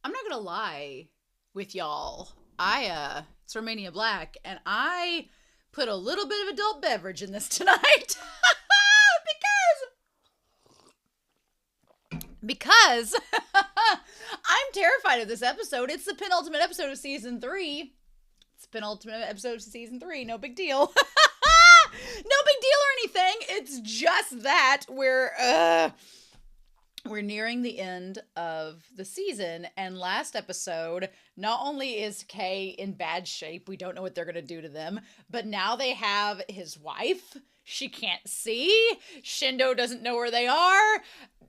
I'm not gonna lie with y'all. It's Romania Black, and I put a little bit of adult beverage in this tonight because I'm terrified of this episode. It's the penultimate episode of season 3. It's the penultimate episode of season 3. No big deal. No big deal or anything. It's just that we're nearing the end of the season, and last episode, not only is Kay in bad shape, we don't know what they're going to do to them, but now they have his wife. She can't see. Shindo doesn't know where they are.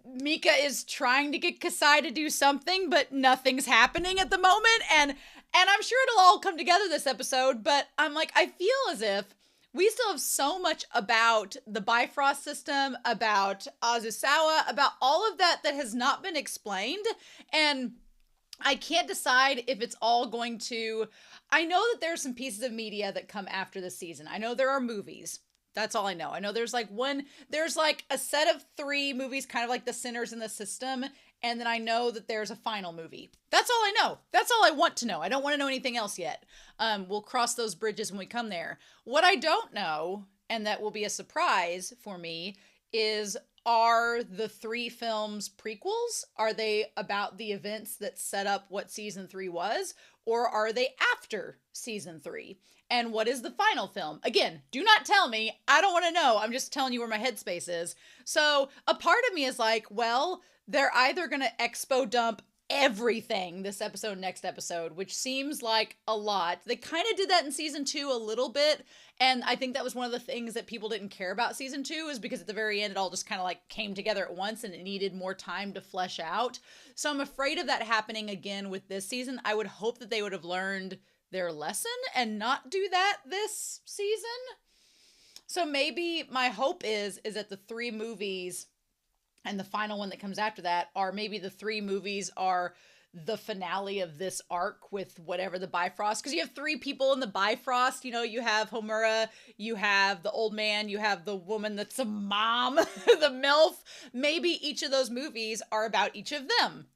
Mika is trying to get Kasai to do something, but nothing's happening at the moment, and I'm sure it'll all come together this episode, but I'm like, I feel as if we still have so much about the Bifrost system, about Azusawa, about all of that has not been explained. And I can't decide if it's all going to. I know that there's some pieces of media that come after the season. I know there are movies. That's all I know. I know there's like a set of 3 movies, kind of like the Sinners in the System. And then I know that there's a final movie. That's all I know. That's all I want to know. I don't want to know anything else yet. We'll cross those bridges when we come there. What I don't know, and that will be a surprise for me, is are the 3 films prequels? Are they about the events that set up what season 3 was? Or are they after season 3? And what is the final film? Again, do not tell me. I don't want to know. I'm just telling you where my headspace is. So a part of me is like, well, they're either going to expo dump everything this episode, next episode, which seems like a lot. They kind of did that in season 2 a little bit. And I think that was one of the things that people didn't care about season 2, is because at the very end, it all just kind of like came together at once and it needed more time to flesh out. So I'm afraid of that happening again with this season. I would hope that they would have learned their lesson and not do that this season. So maybe my hope is that the 3 movies and the final one that comes after that are maybe the 3 movies are the finale of this arc with whatever the Bifrost, because you have 3 people in the Bifrost. You know, you have Homura, you have the old man, you have the woman that's a mom, the MILF. Maybe each of those movies are about each of them.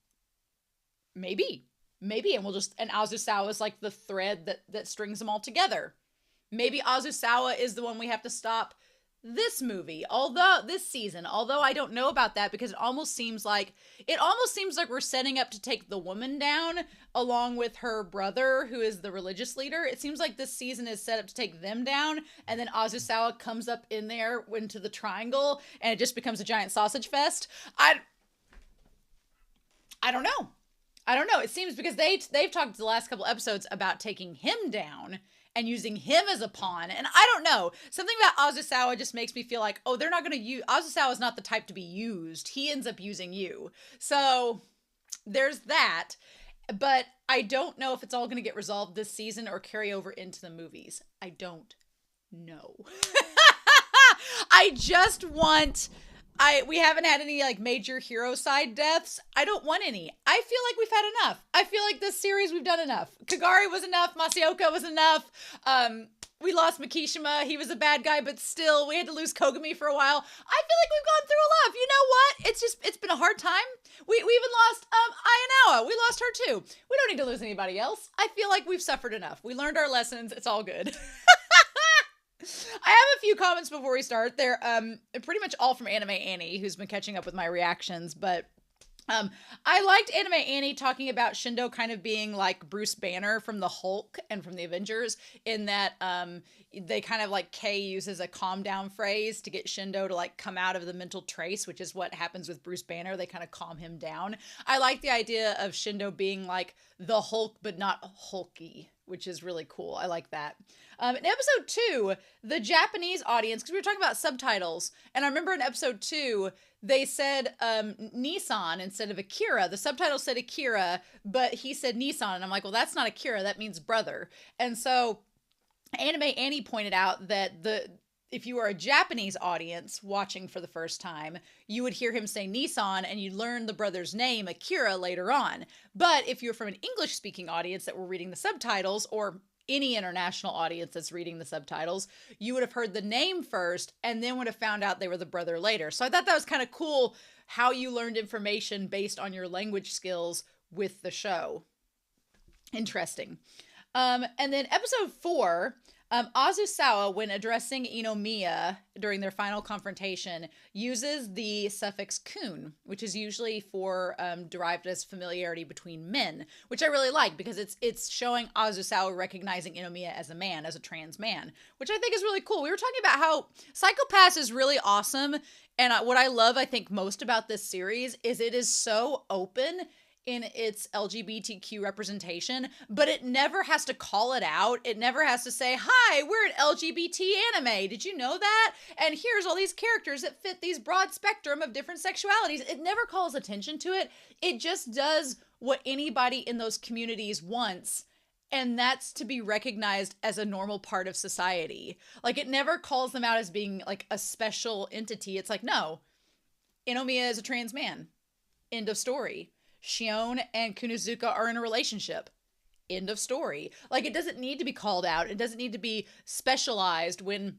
Maybe. And and Azusawa is like the thread that strings them all together. Maybe Azusawa is the one we have to stop this season, although I don't know about that, because it almost seems like we're setting up to take the woman down along with her brother, who is the religious leader. It seems like this season is set up to take them down, and then Azusawa comes up in there into the triangle and it just becomes a giant sausage fest. I don't know. It seems because they've talked the last couple episodes about taking him down and using him as a pawn. And I don't know. Something about Azusawa just makes me feel like, oh, they're not going to use... Azusawa is not the type to be used. He ends up using you. So there's that. But I don't know if it's all going to get resolved this season or carry over into the movies. I don't know. I just want... we haven't had any like major hero side deaths. I don't want any. I feel like we've had enough. I feel like this series we've done enough. Kagari was enough. Masaoka was enough. We lost Makishima. He was a bad guy, but still we had to lose Kogami for a while. I feel like we've gone through a lot. You know what? It's been a hard time. We even lost Ayanawa. We lost her too. We don't need to lose anybody else. I feel like we've suffered enough. We learned our lessons. It's all good. I have a few comments before we start. They're pretty much all from Anime Annie, who's been catching up with my reactions, but I liked Anime Annie talking about Shindo kind of being like Bruce Banner from the Hulk and from the Avengers, in that they kind of like Kay uses a calm down phrase to get Shindo to like come out of the mental trace, which is what happens with Bruce Banner. They kind of calm him down. I like the idea of Shindo being like the Hulk, but not hulky, which is really cool. I like that. In episode 2, the Japanese audience, because we were talking about subtitles, and I remember in episode 2, they said Nissan instead of Akira. The subtitle said Akira, but he said Nissan, and I'm like, well, that's not Akira, that means brother. And so Anime Annie pointed out that if you are a Japanese audience watching for the first time, you would hear him say Nissan and you'd learn the brother's name, Akira, later on. But if you're from an English-speaking audience that were reading the subtitles, or any international audience that's reading the subtitles, you would have heard the name first and then would have found out they were the brother later. So I thought that was kind of cool how you learned information based on your language skills with the show. Interesting. And then episode 4, Azusawa, when addressing Inomiya during their final confrontation, uses the suffix kun, which is usually for derived as familiarity between men, which I really like because it's showing Azusawa recognizing Inomiya as a man, as a trans man, which I think is really cool. We were talking about how Psycho-Pass is really awesome, and what I love, I think, most about this series is it is so open in its LGBTQ representation, but it never has to call it out. It never has to say, hi, we're an LGBT anime. Did you know that? And here's all these characters that fit these broad spectrum of different sexualities. It never calls attention to it. It just does what anybody in those communities wants. And that's to be recognized as a normal part of society. Like, it never calls them out as being like a special entity. It's like, no, Inomiya is a trans man. End of story. Shion and Kunozuka are in a relationship. End of story. Like, it doesn't need to be called out. It doesn't need to be specialized when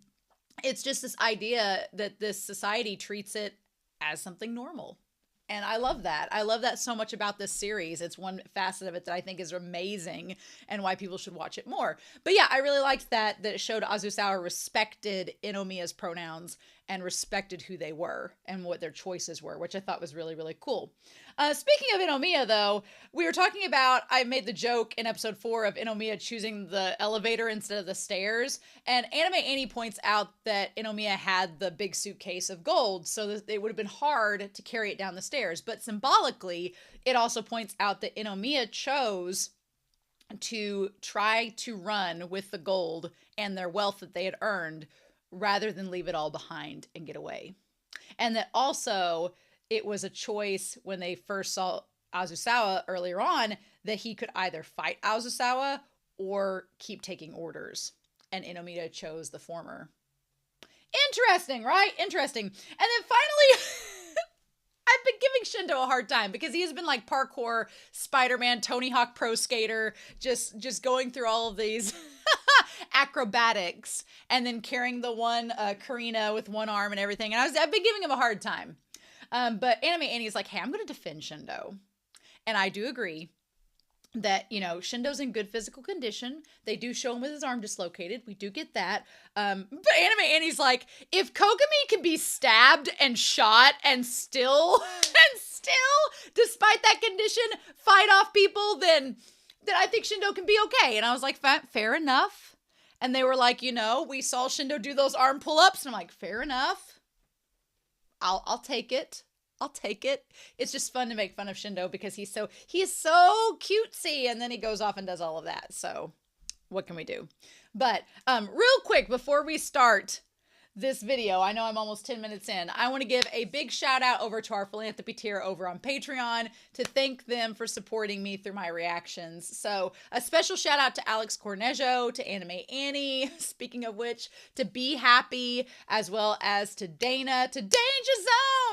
it's just this idea that this society treats it as something normal. And I love that. I love that so much about this series. It's one facet of it that I think is amazing and why people should watch it more. But yeah, I really liked that it showed Azusawa respected Inomiya's pronouns and respected who they were and what their choices were, which I thought was really, really cool. Speaking of Inomiya, though, we were talking about, I made the joke in episode 4 of Inomiya choosing the elevator instead of the stairs. And Anime Annie points out that Inomiya had the big suitcase of gold, so that it would have been hard to carry it down the stairs. But symbolically, it also points out that Inomiya chose to try to run with the gold and their wealth that they had earned rather than leave it all behind and get away. And that also it was a choice when they first saw Azusawa earlier on that he could either fight Azusawa or keep taking orders. And Inomiya chose the former. Interesting, right? Interesting. And then finally, I've been giving Shindo a hard time because he has been like parkour, Spider-Man, Tony Hawk Pro Skater, just going through all of these acrobatics and then carrying the one Karina with one arm and everything. And I've been giving him a hard time. But Anime Annie's like, hey, I'm going to defend Shindo. And I do agree that, you know, Shindo's in good physical condition. They do show him with his arm dislocated. We do get that. But Anime Annie's like, if Kogami can be stabbed and shot and still, despite that condition, fight off people, then I think Shindo can be okay. And I was like, fair enough. And they were like, you know, we saw Shindo do those arm pull-ups. And I'm like, fair enough. I'll take it. I'll take it. It's just fun to make fun of Shindo because he's so cutesy, and then he goes off and does all of that. So what can we do? But real quick before we start this video, I know I'm almost 10 minutes in, I want to give a big shout out over to our philanthropy tier over on Patreon to thank them for supporting me through my reactions. So a special shout out to Alex Cornejo, to Anime Annie, speaking of which, to Be Happy, as well as to Dana, to Danger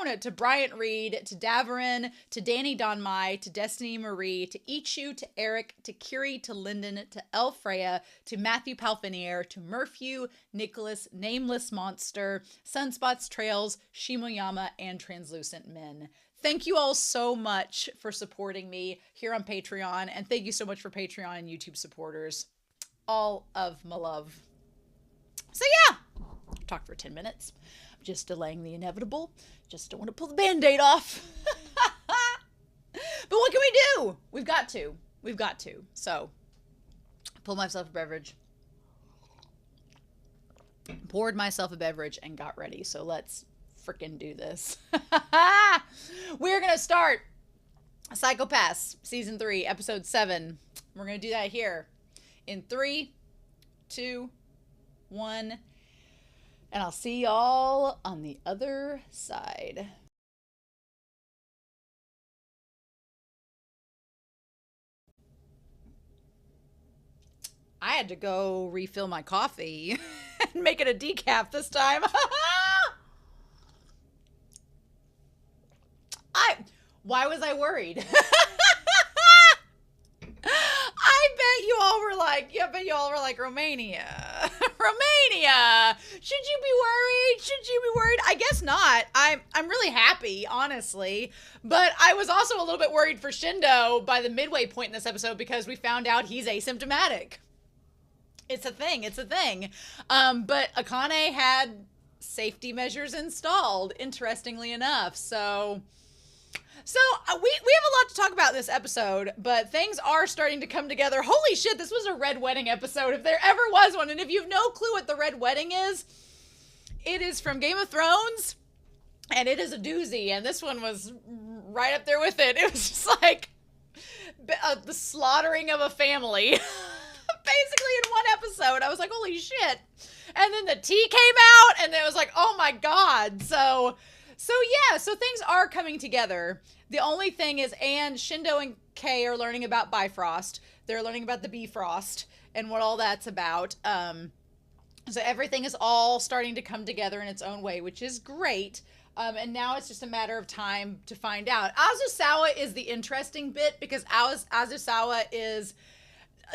Zone, to Bryant Reed, to Davarin, to Danny Donmai, to Destiny Marie, to Ichu, to Eric, to Curie, to Lyndon, to El Freya, to Matthew Palfinier, to Murphew, Nicholas, Nameless Monster, Sunspots Trails, Shimoyama, and Translucent Men. Thank you all so much for supporting me here on Patreon, and thank you so much for Patreon and YouTube supporters. All of my love. So yeah, talked for 10 minutes. I'm just delaying the inevitable. Just don't want to pull the Band-Aid off. But what can we do? We've got to. So, pull myself a beverage. Poured myself a beverage and got ready. So let's freaking do this. We're going to start Psycho-Pass Season 3, Episode 7. We're going to do that here in 3, 2, 1. And I'll see y'all on the other side. I had to go refill my coffee and make it a decaf this time. Why was I worried? I bet you all were like, Romania. Romania. Should you be worried? Should you be worried? I guess not. I'm really happy, honestly. But I was also a little bit worried for Shindo by the midway point in this episode because we found out he's asymptomatic. It's a thing. It's a thing. But Akane had safety measures installed, interestingly enough. So we have a lot to talk about in this episode, but things are starting to come together. Holy shit, this was a Red Wedding episode, if there ever was one. And if you have no clue what the Red Wedding is, it is from Game of Thrones, and it is a doozy, and this one was right up there with it. It was just like the slaughtering of a family, basically in one episode. I was like, holy shit. And then the tea came out, and it was like, oh my god. So things are coming together. The only thing is, and Shindo and Kay are learning about Bifrost. They're learning about the Bifrost and what all that's about. So everything is all starting to come together in its own way, which is great. And now it's just a matter of time to find out. Azusawa is the interesting bit because Azusawa is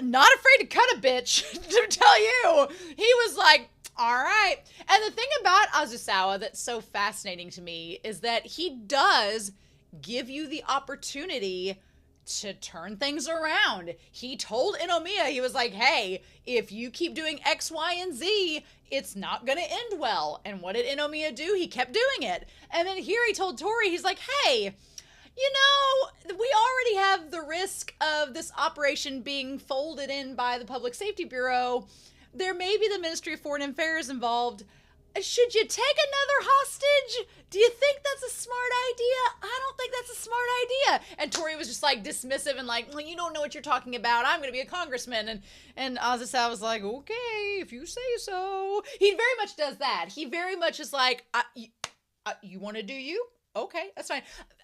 not afraid to cut a bitch, to tell you. He was like, all right. And the thing about Azusawa that's so fascinating to me is that he does give you the opportunity to turn things around. He told Inomiya, he was like, hey, if you keep doing X, Y, and Z, it's not going to end well. And what did Inomiya do? He kept doing it. And then here he told Tori, he's like, hey, you know, we already have the risk of this operation being folded in by the Public Safety Bureau. There may be the Ministry of Foreign Affairs involved. Should you take another hostage? Do you think that's a smart idea? I don't think that's a smart idea. And Tori was just like dismissive and like, well, you don't know what you're talking about. I'm going to be a congressman. And Azusawa was like, okay, if you say so. He very much does that. He very much is like, you want to do you? Okay, that's fine.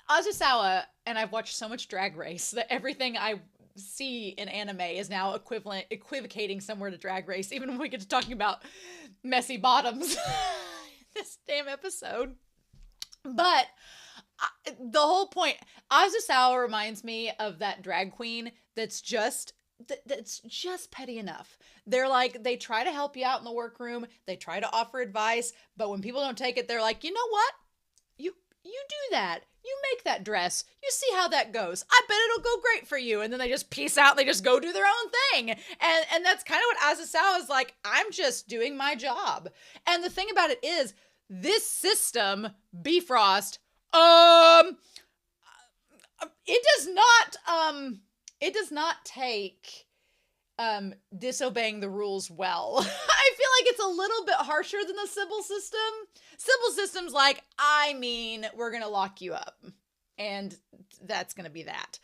Azusawa, and I've watched so much Drag Race that everything I see in anime is now equivocating somewhere to Drag Race, even when we get to talking about messy bottoms this damn episode. But the whole point, Azusawa reminds me of that drag queen that's just petty enough. They're like, they try to help you out in the workroom, they try to offer advice, but when people don't take it, they're like, you know what? You do that. You make that dress. You see how that goes. I bet it'll go great for you. And then they just peace out and they just go do their own thing. And that's kind of what Azusawa is like. I'm just doing my job. And the thing about it is, this system, Bifrost, it does not take disobeying the rules well. I feel like it's a little bit harsher than the Sybil system. Sybil system's like, we're gonna lock you up, and that's gonna be that.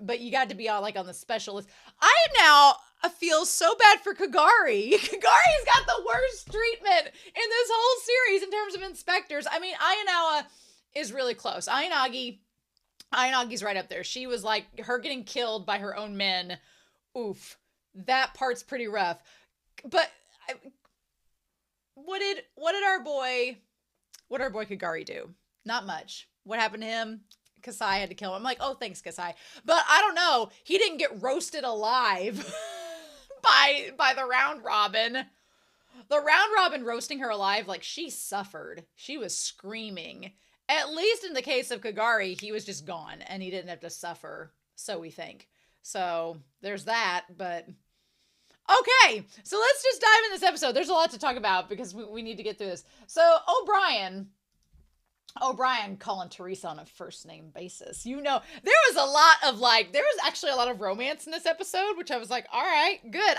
But you got to be on the special list. I feel so bad for Kagari. Kagari's got the worst treatment in this whole series in terms of inspectors. I mean, Ayanawa is really close. Ayanagi's right up there. She was like, her getting killed by her own men. Oof. That part's pretty rough. But what did our boy Kagari do? Not much. What happened to him? Kasai had to kill him. I'm like, oh, thanks, Kasai. But I don't know. He didn't get roasted alive by the round robin. The round robin roasting her alive, like, she suffered. She was screaming. At least in the case of Kagari, he was just gone and he didn't have to suffer. So we think. So there's that, but okay. So let's just dive in this episode. There's a lot to talk about because we need to get through this. So O'Brien calling Teresa on a first name basis. You know, there was actually a lot of romance in this episode, which I was like, all right, good.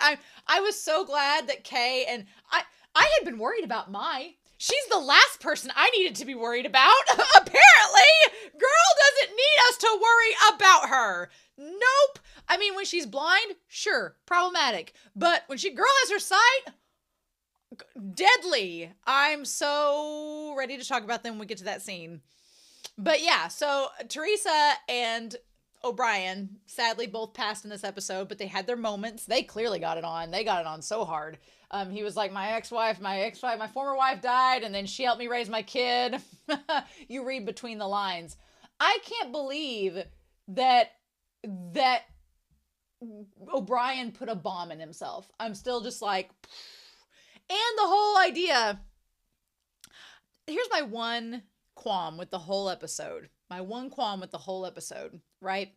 I was so glad that Kay and I had been worried about Mai. She's the last person I needed to be worried about. Apparently, girl doesn't need us to worry about her. Nope. I mean, when she's blind, sure, problematic. But when girl has her sight, deadly. I'm so ready to talk about them when we get to that scene. But yeah, so Teresa and O'Brien sadly both passed in this episode, but they had their moments. They clearly got it on. They got it on so hard. He was like, my former wife died, and then she helped me raise my kid. You read between the lines. I can't believe that O'Brien put a bomb in himself. I'm still just like, And the whole idea, here's my one qualm with the whole episode. Right?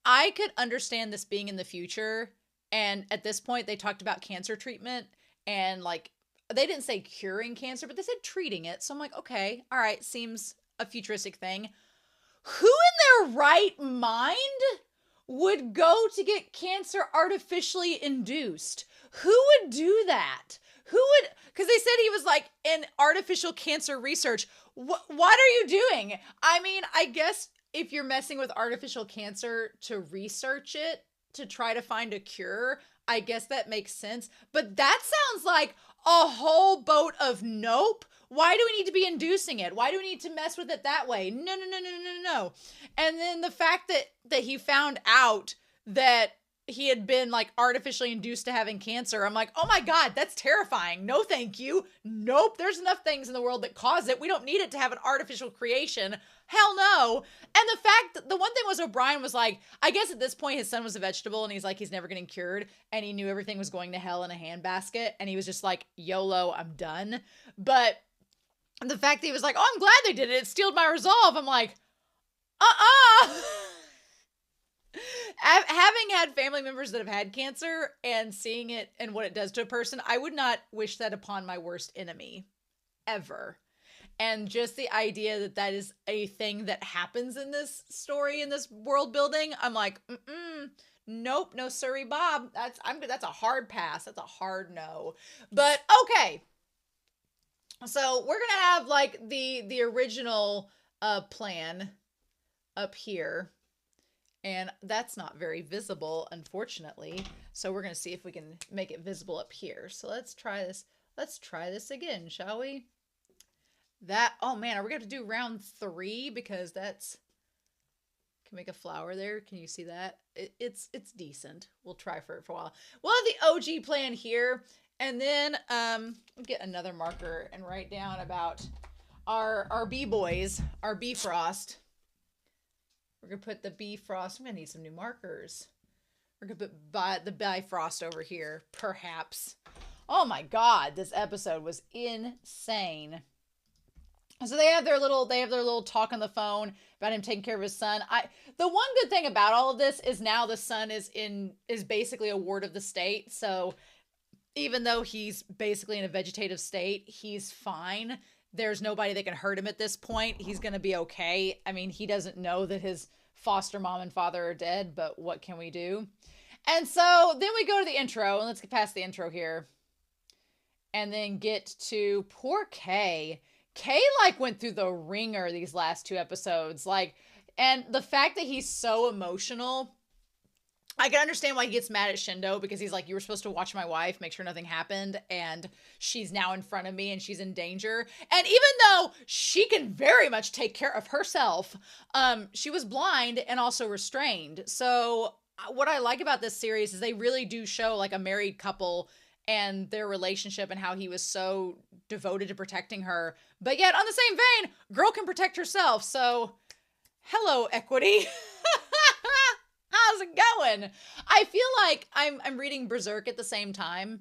I could understand this being in the future. And at this point, they talked about cancer treatment and like, they didn't say curing cancer, but they said treating it. So I'm like, okay, all right, seems a futuristic thing. Who in their right mind would go to get cancer artificially induced? Who would do that? Who would, because they said he was like in artificial cancer research. What are you doing? I mean, I guess if you're messing with artificial cancer to research it, to try to find a cure, I guess that makes sense. But that sounds like a whole boat of nope. Why do we need to be inducing it? Why do we need to mess with it that way? No. And then the fact that he found out that he had been like artificially induced to having cancer, I'm like, oh my God, that's terrifying. No, thank you. Nope. There's enough things in the world that cause it. We don't need it to have an artificial creation. Hell no. And the fact that the one thing was O'Brien was like, I guess at this point his son was a vegetable and he's like, he's never getting cured. And he knew everything was going to hell in a handbasket. And he was just like, YOLO, I'm done. But the fact that he was like, oh, I'm glad they did it. It steeled my resolve. I'm like, Having had family members that have had cancer and seeing it and what it does to a person, I would not wish that upon my worst enemy ever. And just the idea that that is a thing that happens in this story, in this world building, I'm like, nope, no sorry, Bob. That's a hard pass. That's a hard no. But okay. So we're gonna have like the original plan up here. And that's not very visible, unfortunately. So we're going to see if we can make it visible up here. So let's try this. Let's try this again, shall we? Oh man, are we going to do round 3? Because that's, can make a flower there. Can you see that? It's decent. We'll try for it for a while. We'll have the OG plan here. And then we'll get another marker and write down about our B-boys, our Bifrost. We're going to put the Bifrost. I'm going to need some new markers. We're going to put the Bifrost over here, perhaps. Oh my God, this episode was insane. So they have their little talk on the phone about him taking care of his son. The one good thing about all of this is now the son is basically a ward of the state. So even though he's basically in a vegetative state, he's fine. There's nobody that can hurt him at this point. He's going to be okay. I mean, he doesn't know that his foster mom and father are dead, but what can we do? And so then we go to the intro, and let's get past the intro here. And then get to poor Kay. Kay, like, went through the ringer these last 2 episodes. Like, and the fact that he's so emotional, I can understand why he gets mad at Shindo, because he's like, you were supposed to watch my wife, make sure nothing happened, and she's now in front of me and she's in danger. And even though she can very much take care of herself, she was blind and also restrained. So what I like about this series is they really do show like a married couple and their relationship and how he was so devoted to protecting her. But yet on the same vein, girl can protect herself. So hello, equity. How's it going? I feel like I'm reading Berserk at the same time,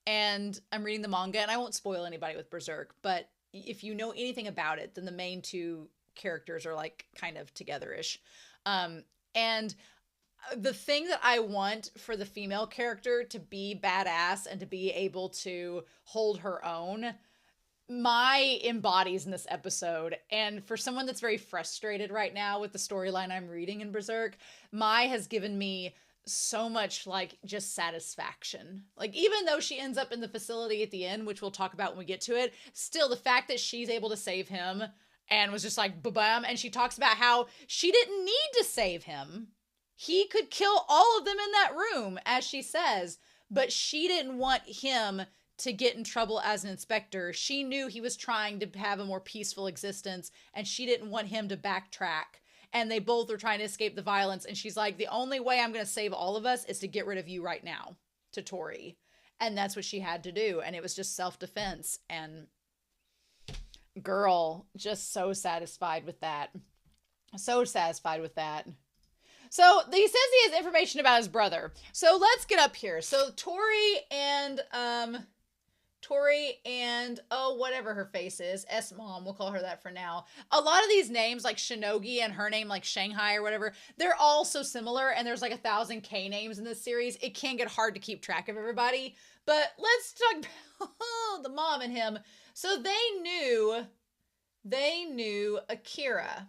and I'm reading the manga, and I won't spoil anybody with Berserk, but if you know anything about it, then the main 2 characters are like kind of together-ish. And the thing that I want for the female character to be badass and to be able to hold her own, Mai embodies in this episode. And for someone that's very frustrated right now with the storyline I'm reading in Berserk, Mai has given me so much like just satisfaction. Like, even though she ends up in the facility at the end, which we'll talk about when we get to it, still the fact that she's able to save him and was just like ba-bam, and she talks about how she didn't need to save him. He could kill all of them in that room, as she says, but she didn't want him to get in trouble as an inspector. She knew he was trying to have a more peaceful existence, and she didn't want him to backtrack. And they both were trying to escape the violence. And she's like, the only way I'm going to save all of us is to get rid of you right now, to Tori. And that's what she had to do. And it was just self-defense. And girl, just so satisfied with that. So satisfied with that. So he says he has information about his brother. So let's get up here. So Tori and Tori and, oh, whatever her face is, S-Mom, we'll call her that for now. A lot of these names, like Shinogi and her name, like Shanghai or whatever, they're all so similar, and there's like 1,000 K names in this series. It can get hard to keep track of everybody. But let's talk about the mom and him. So they knew Akira,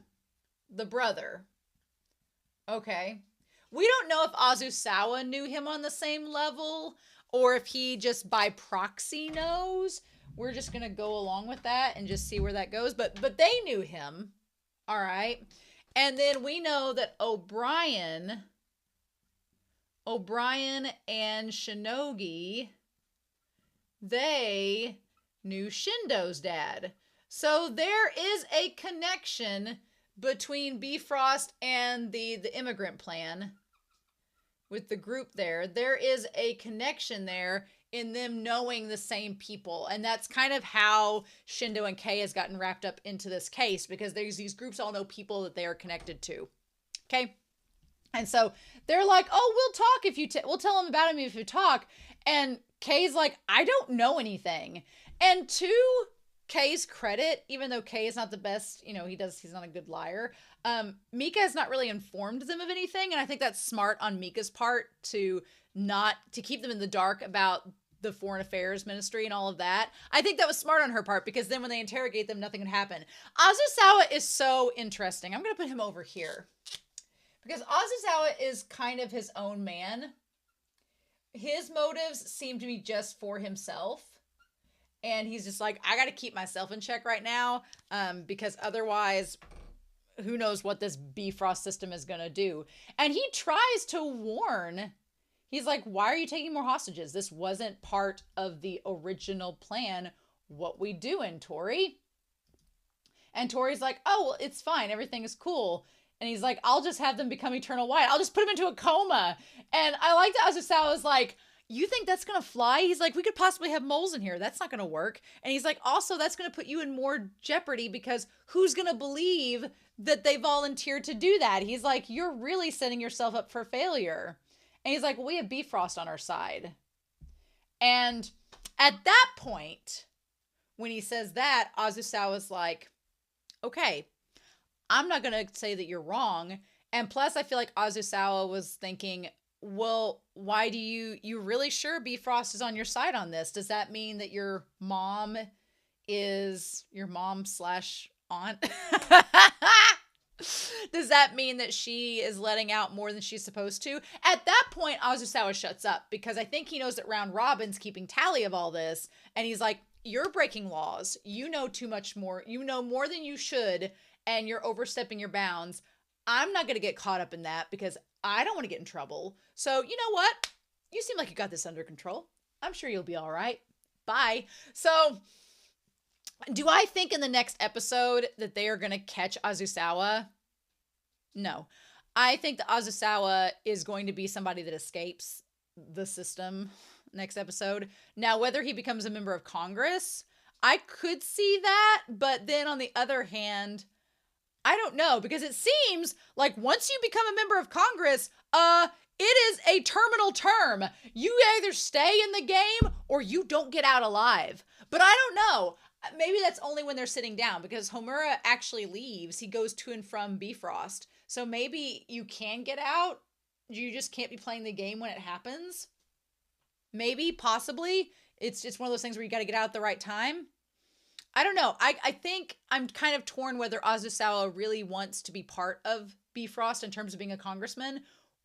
the brother. Okay. We don't know if Azusawa knew him on the same level, or if he just by proxy knows. We're just going to go along with that and just see where that goes. But they knew him. All right. And then we know that O'Brien and Shinogi, they knew Shindo's dad. So there is a connection between Bifrost and the immigrant plan with the group there. There is a connection there in them knowing the same people. And that's kind of how Shindo and Kei has gotten wrapped up into this case, because there's these groups all know people that they are connected to. Okay. And so they're like, oh, we'll talk if you, we'll tell them about him if you talk. And Kei's like, I don't know anything. And to Kei's credit, even though Kei is not the best, you know, he's not a good liar. Mika has not really informed them of anything. And I think that's smart on Mika's part to keep them in the dark about the foreign affairs ministry and all of that. I think that was smart on her part, because then when they interrogate them, nothing would happen. Azusawa is so interesting. I'm going to put him over here because Azusawa is kind of his own man. His motives seem to be just for himself. And he's just like, I got to keep myself in check right now, because otherwise, who knows what this Bifrost system is going to do. And he tries to warn. He's like, why are you taking more hostages? This wasn't part of the original plan. What we doing, Tori? And Tori's like, oh, well, it's fine. Everything is cool. And he's like, I'll just have them become eternal white. I'll just put them into a coma. And I like that Azusawa was like, you think that's going to fly? He's like, we could possibly have moles in here. That's not going to work. And he's like, also, that's going to put you in more jeopardy, because who's going to believe that they volunteered to do that? He's like, you're really setting yourself up for failure. And he's like, well, we have Bifrost on our side. And at that point, when he says that, Azusawa's like, okay, I'm not going to say that you're wrong. And plus, I feel like Azusawa was thinking, well, why do you really sure Bifrost is on your side on this? Does that mean that your mom is your mom/aunt? Does that mean that she is letting out more than she's supposed to? At that point, Azusawa shuts up, because I think he knows that Round Robin's keeping tally of all this. And he's like, you're breaking laws. You know too much more. You know more than you should, and you're overstepping your bounds. I'm not going to get caught up in that, because I don't want to get in trouble. So, you know what? You seem like you got this under control. I'm sure you'll be all right. Bye. So, do I think in the next episode that they are going to catch Azusawa? No. I think that Azusawa is going to be somebody that escapes the system next episode. Now, whether he becomes a member of Congress, I could see that. But then on the other hand, I don't know, because it seems like once you become a member of Congress, it is a terminal term. You either stay in the game or you don't get out alive. But I don't know. Maybe that's only when they're sitting down, because Homura actually leaves. He goes to and from Bifrost. So maybe you can get out. You just can't be playing the game when it happens. Maybe, possibly. It's just one of those things where you got to get out at the right time. I don't know. I think I'm kind of torn whether Azusawa really wants to be part of Bifrost in terms of being a congressman,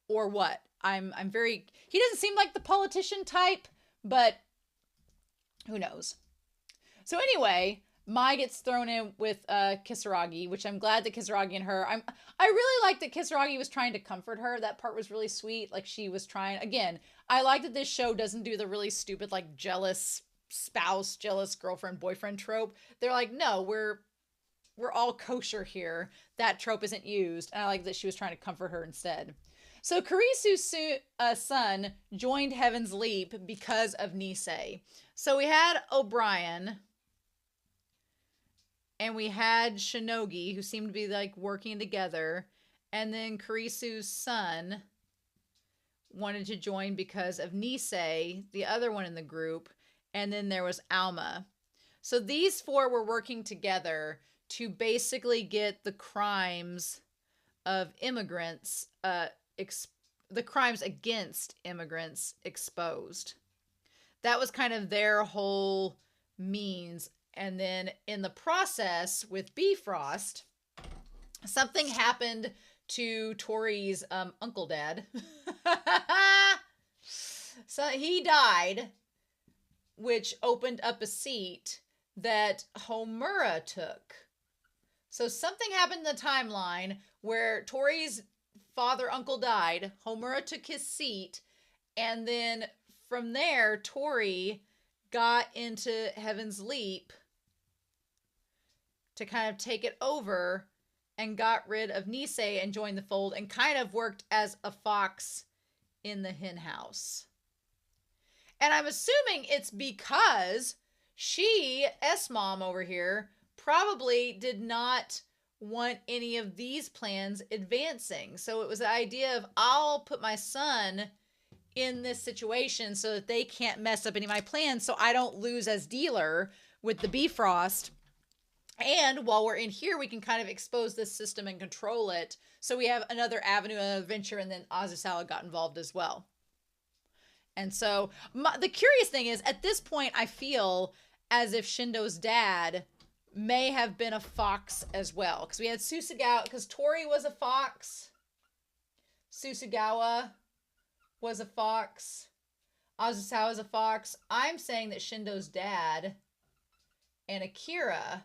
or what. He doesn't seem like the politician type, but who knows. So anyway, Mai gets thrown in with Kisaragi, which I'm glad that Kisaragi and her, I really like that Kisaragi was trying to comfort her. That part was really sweet. Like, she was trying, again, I like that this show doesn't do the really stupid, like, jealous spouse, jealous girlfriend, boyfriend trope. They're like, no, we're all kosher here. That trope isn't used. And I like that she was trying to comfort her instead. So Kurisu's son joined Heaven's Leap because of Nisei. So we had O'Brien, and we had Shinogi, who seemed to be like working together. And then Kurisu's son wanted to join because of Nisei, the other one in the group. and then there was Alma. So these four were working together to basically get the crimes of immigrants, the crimes against immigrants exposed. That was kind of their whole means. And then in the process with Bifrost, something happened to Tori's uncle dad. So he died, which opened up a seat that Homura took. So something happened in the timeline where Tori's uncle died, Homura took his seat, and then from there, Tori got into Heaven's Leap to kind of take it over and got rid of Nisei and joined the fold and kind of worked as a fox in the hen house. And I'm assuming it's because she, S-Mom over here, probably did not want any of these plans advancing. So it was the idea of, I'll put my son in this situation so that they can't mess up any of my plans so I don't lose as dealer with the Bifrost. And while we're in here, we can kind of expose this system and control it. So we have another avenue of adventure, and then Azusawa got involved as well. And so the curious thing is, at this point, I feel as if Shindo's dad may have been a fox as well. Because we had Susagawa, because Tori was a fox. Susagawa was a fox. Azusawa was a fox. I'm saying that Shindo's dad and Akira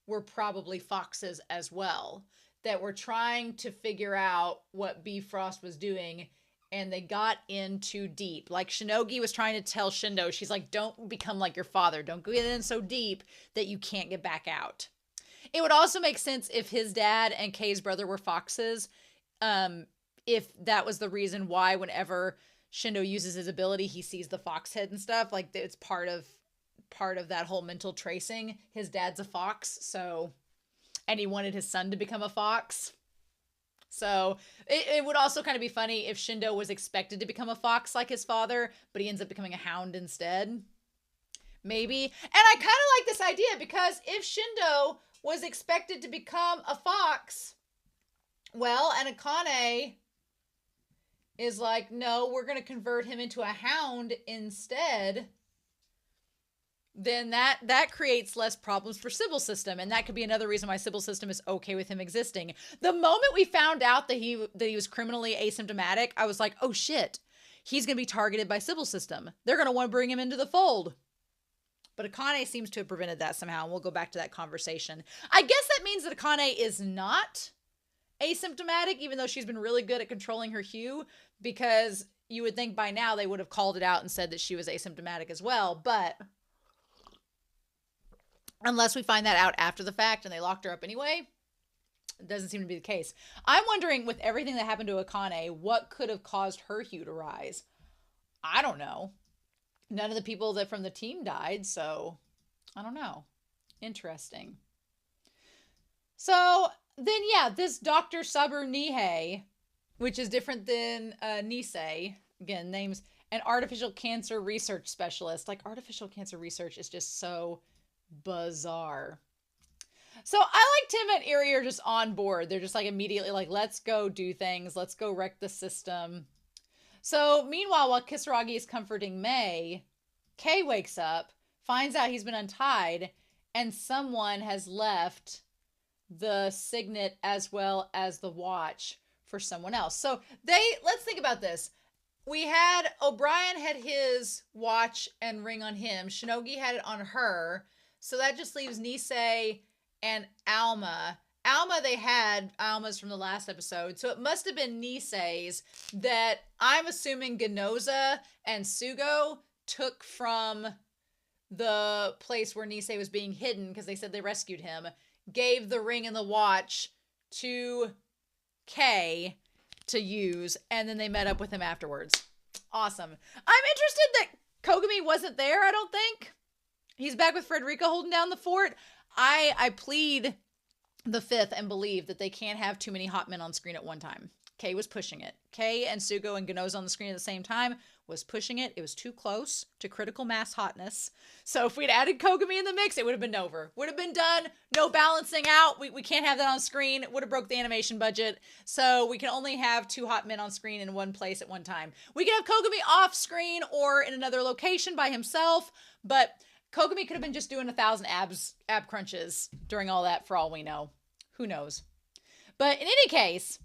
were probably foxes as well, that were trying to figure out what Bifrost was doing, and they got in too deep. Like Shinogi was trying to tell Shindo, she's like, don't become like your father. Don't go in so deep that you can't get back out. It would also make sense if his dad and Kei's brother were foxes, if that was the reason why whenever Shindo uses his ability, he sees the fox head and stuff. Like, it's part of that whole mental tracing. His dad's a fox, so, and he wanted his son to become a fox. So it would also kind of be funny if Shindo was expected to become a fox like his father, but he ends up becoming a hound instead. Maybe. And I kind of like this idea, because if Shindo was expected to become a fox, well, and Akane is like, no, we're going to convert him into a hound instead, then that creates less problems for Sybil System. And that could be another reason why Sybil System is okay with him existing. The moment we found out that he was criminally asymptomatic, I was like, oh shit, he's going to be targeted by Sybil System. They're going to want to bring him into the fold. But Akane seems to have prevented that somehow, and we'll go back to that conversation. I guess that means that Akane is not asymptomatic, even though she's been really good at controlling her hue, because you would think by now they would have called it out and said that she was asymptomatic as well. But unless we find that out after the fact and they locked her up anyway, it doesn't seem to be the case. I'm wondering, with everything that happened to Akane, what could have caused her hue to rise? I don't know. None of the people that from the team died, so I don't know. Interesting. So then, yeah, this Dr. Sabur Nihei, which is different than Nisei, again, names, an artificial cancer research specialist. Like, artificial cancer research is just so bizarre. So I like Tim and Eri are just on board. They're just like immediately like, let's go do things. Let's go wreck the system. So meanwhile, while Kisaragi is comforting May, Kei wakes up, finds out he's been untied, and someone has left the signet as well as the watch for someone else. So let's think about this. O'Brien had his watch and ring on him. Shinogi had it on her. So that just leaves Nisei and Alma. Alma's from the last episode. So it must have been Nisei's that I'm assuming Ganoza and Sugo took from the place where Nisei was being hidden, because they said they rescued him, gave the ring and the watch to Kei to use, and then they met up with him afterwards. Awesome. I'm interested that Kogami wasn't there, I don't think. He's back with Frederica holding down the fort. I plead the fifth and believe that they can't have too many hot men on screen at one time. Kei was pushing it. Kei and Sugo and Ganoza on the screen at the same time was pushing it. It was too close to critical mass hotness. So if we'd added Kogami in the mix, it would have been over. Would have been done. No balancing out. We can't have that on screen. It would have broke the animation budget. So we can only have 2 hot men on screen in one place at one time. We can have Kogami off screen or in another location by himself, but Kogami could have been just doing 1,000 ab crunches during all that for all we know. Who knows? But in any case,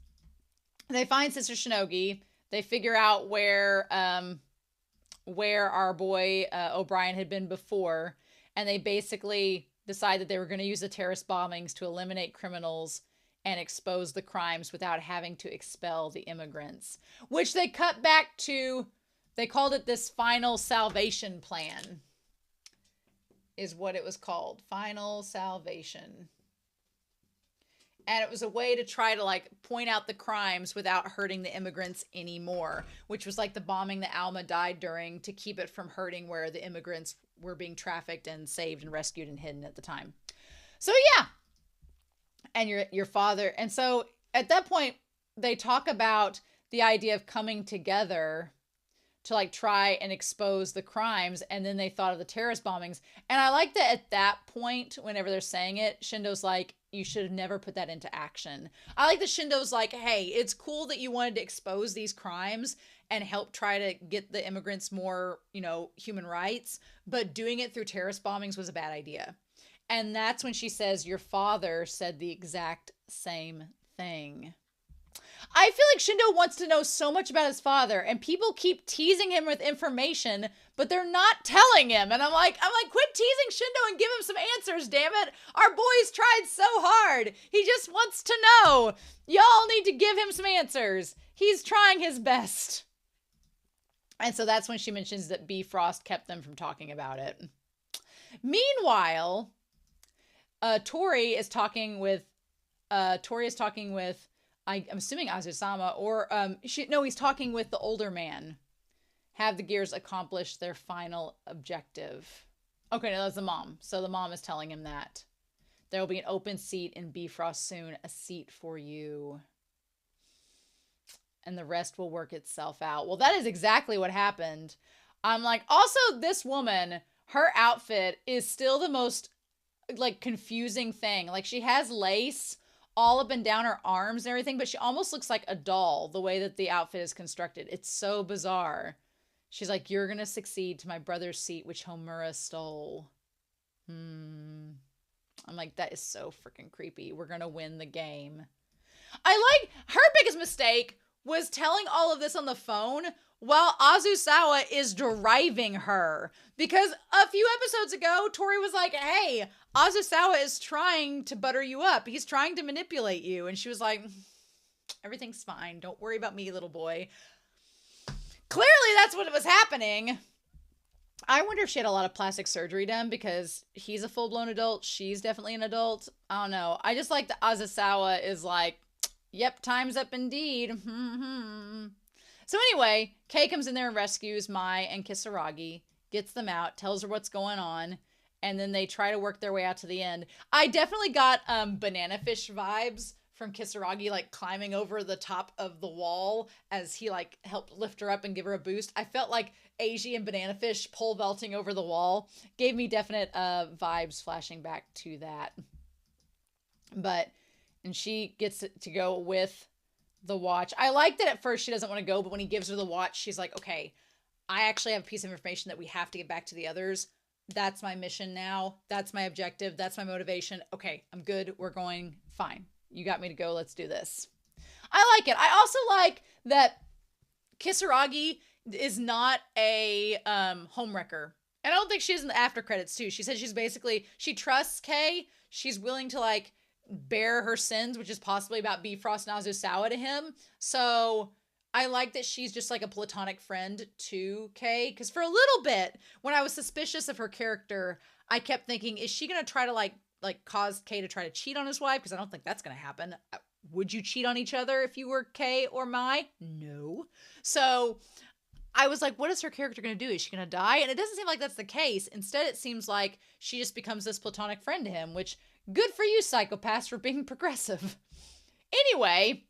they find Sister Shinogi. They figure out where our boy O'Brien had been before, and they basically decide that they were going to use the terrorist bombings to eliminate criminals and expose the crimes without having to expel the immigrants, which they cut back to. They called it this final salvation plan, is what it was called. Final salvation. And it was a way to try to like point out the crimes without hurting the immigrants anymore, which was like the bombing that Alma died during to keep it from hurting where the immigrants were being trafficked and saved and rescued and hidden at the time. So yeah. And your father. And so at that point, they talk about the idea of coming together to like try and expose the crimes. And then they thought of the terrorist bombings. And I like that at that point, whenever they're saying it, Shindo's like, you should have never put that into action. I like that Shindo's like, hey, it's cool that you wanted to expose these crimes and help try to get the immigrants more, human rights, but doing it through terrorist bombings was a bad idea. And that's when she says, your father said the exact same thing. I feel like Shindo wants to know so much about his father, and people keep teasing him with information, but they're not telling him. And I'm like, quit teasing Shindo and give him some answers, damn it. Our boy's tried so hard. He just wants to know. Y'all need to give him some answers. He's trying his best. And so that's when she mentions that Bifrost kept them from talking about it. Meanwhile, Tori is talking with I'm assuming Azusama, or he's talking with the older man. Have the Gears accomplish their final objective? Okay, no, that's the mom. So the mom is telling him that there will be an open seat in Bifrost soon, a seat for you, and the rest will work itself out. Well, that is exactly what happened. I'm like, also this woman, her outfit is still the most like confusing thing. Like she has lace all up and down her arms and everything, but she almost looks like a doll the way that the outfit is constructed. It's so bizarre. She's like, you're gonna succeed to my brother's seat, which Homura stole. I'm like, that is so freaking creepy. We're gonna win the game. I like her biggest mistake was telling all of this on the phone while Azusawa is driving her. Because a few episodes ago, Tori was like, hey, Azusawa is trying to butter you up. He's trying to manipulate you. And she was like, everything's fine. Don't worry about me, little boy. Clearly, that's what was happening. I wonder if she had a lot of plastic surgery done because he's a full-blown adult. She's definitely an adult. I don't know. I just like that Azusawa is like, yep, time's up indeed. So anyway, Kei comes in there and rescues Mai and Kisaragi, gets them out, tells her what's going on, and then they try to work their way out to the end. I definitely got Banana Fish vibes from Kisaragi, like climbing over the top of the wall as he like helped lift her up and give her a boost. I felt like Eiji and Banana Fish pole vaulting over the wall. Gave me definite vibes flashing back to that. And she gets to go with the watch. I like that at first she doesn't want to go, but when he gives her the watch, she's like, okay, I actually have a piece of information that we have to get back to the others. That's my mission now. That's my objective. That's my motivation. Okay, I'm good. We're going. Fine. You got me to go. Let's do this. I like it. I also like that Kisaragi is not a homewrecker. And I don't think she is in the after credits too. She said she trusts Kei. She's willing to like bear her sins, which is possibly about Bifrost and Azusawa to him. So I like that she's just like a platonic friend to Kei. Because for a little bit, when I was suspicious of her character, I kept thinking, is she going to try to like cause Kei to try to cheat on his wife? Because I don't think that's going to happen. Would you cheat on each other if you were Kei or Mai? No. So I was like, what is her character going to do? Is she going to die? And it doesn't seem like that's the case. Instead, it seems like she just becomes this platonic friend to him, which good for you, psychopaths, for being progressive. Anyway,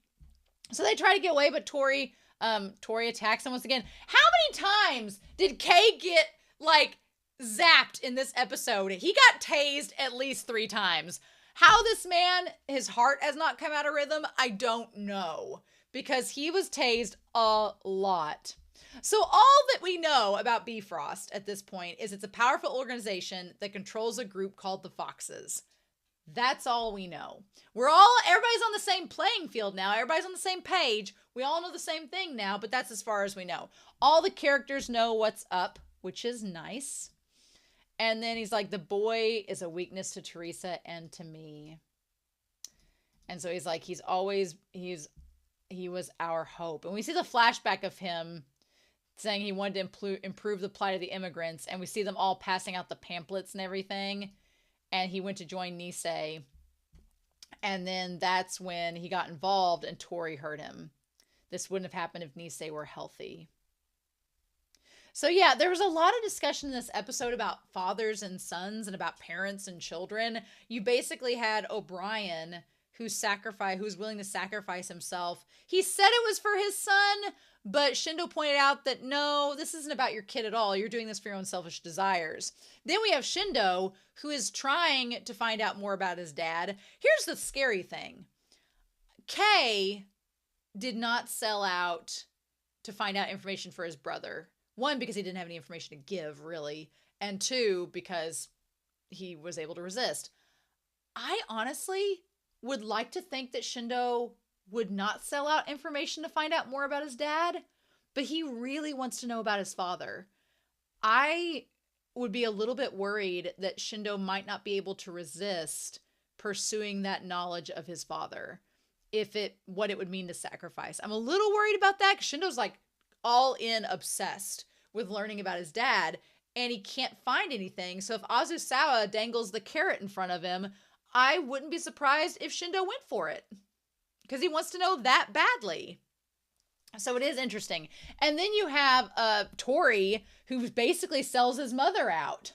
So they try to get away, but Tori attacks them once again. How many times did Kay get, like, zapped in this episode? He got tased at least 3 times. How this man, his heart has not come out of rhythm, I don't know. Because he was tased a lot. So all that we know about Bifrost at this point is it's a powerful organization that controls a group called the Foxes. That's all we know. Everybody's on the same playing field now. Everybody's on the same page. We all know the same thing now, but that's as far as we know. All the characters know what's up, which is nice. And then he's like, the boy is a weakness to Teresa and to me. And so he's like, he was our hope. And we see the flashback of him saying he wanted to improve the plight of the immigrants. And we see them all passing out the pamphlets and everything. And he went to join Nisei. And then that's when he got involved and Tori hurt him. This wouldn't have happened if Nisei were healthy. So yeah, there was a lot of discussion in this episode about fathers and sons and about parents and children. You basically had O'Brien, who's willing to sacrifice himself. He said it was for his son, but Shindo pointed out that no, this isn't about your kid at all. You're doing this for your own selfish desires. Then we have Shindo, who is trying to find out more about his dad. Here's the scary thing. Kay did not sell out to find out information for his brother. 1, because he didn't have any information to give, really. And 2, because he was able to resist. I honestly would like to think that Shindo would not sell out information to find out more about his dad, but he really wants to know about his father. I would be a little bit worried that Shindo might not be able to resist pursuing that knowledge of his father, what it would mean to sacrifice. I'm a little worried about that, because Shindo's like all in obsessed with learning about his dad, and he can't find anything. So if Azusawa dangles the carrot in front of him, I wouldn't be surprised if Shindo went for it, because he wants to know that badly. So it is interesting. And then you have Tori, who basically sells his mother out.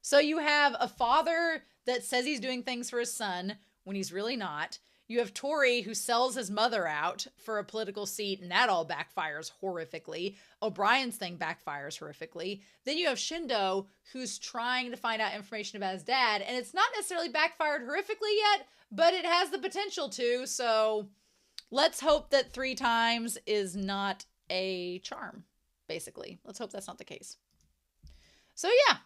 So you have a father that says he's doing things for his son when he's really not. You have Tori, who sells his mother out for a political seat, and that all backfires horrifically. O'Brien's thing backfires horrifically. Then you have Shindo, who's trying to find out information about his dad, and it's not necessarily backfired horrifically yet, but it has the potential to, so let's hope that 3 times is not a charm, basically. Let's hope that's not the case. So yeah.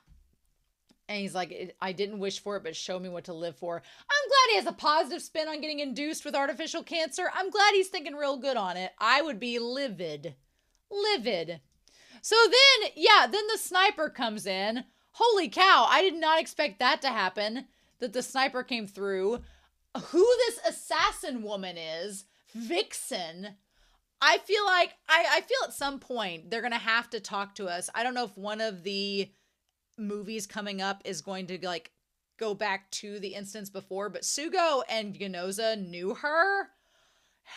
And he's like, I didn't wish for it, but show me what to live for. I'm glad he has a positive spin on getting induced with artificial cancer. I'm glad he's thinking real good on it. I would be livid. Livid. So then the sniper comes in. Holy cow, I did not expect that to happen, that the sniper came through. Who this assassin woman is, Vixen, I feel like, I feel at some point they're going to have to talk to us. I don't know if one of the movies coming up is going to like go back to the instance before, but Sugo and Yonoza knew her.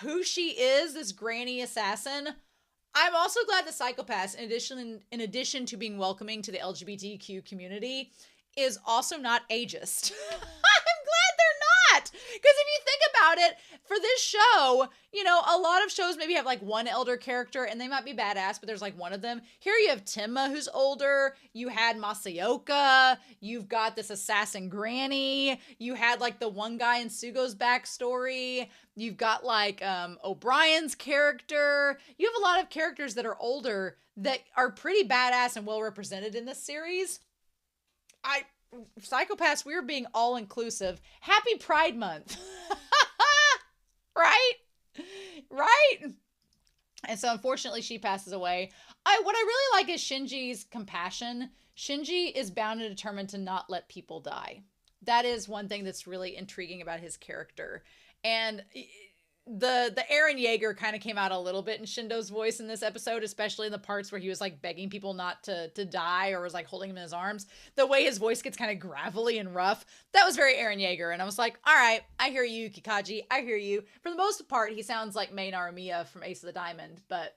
Who she is, this granny assassin. I'm also glad the Psychopaths, in addition to being welcoming to the LGBTQ community, is also not ageist. I'm glad they're not. Because if you think about it, for this show, you know, a lot of shows maybe have like one elder character and they might be badass, but there's like one of them. Here you have Tenma, who's older. You had Masayoka. You've got this assassin granny. You had like the one guy in Sugo's backstory. You've got like O'Brien's character. You have a lot of characters that are older that are pretty badass and well represented in this series. Psychopaths, we're being all inclusive. Happy Pride Month. Right? And so unfortunately she passes away. What I really like is Shinji's compassion. Shinji is bound and determined to not let people die. That is one thing that's really intriguing about his character. And the Eren Yeager kind of came out a little bit in Shindo's voice in this episode, especially in the parts where he was like begging people not to die or was like holding him in his arms. The way his voice gets kind of gravelly and rough, that was very Eren Yeager. And I was like, all right, I hear you, Kikaji. I hear you. For the most part, he sounds like Mei Naramiya from Ace of the Diamond, but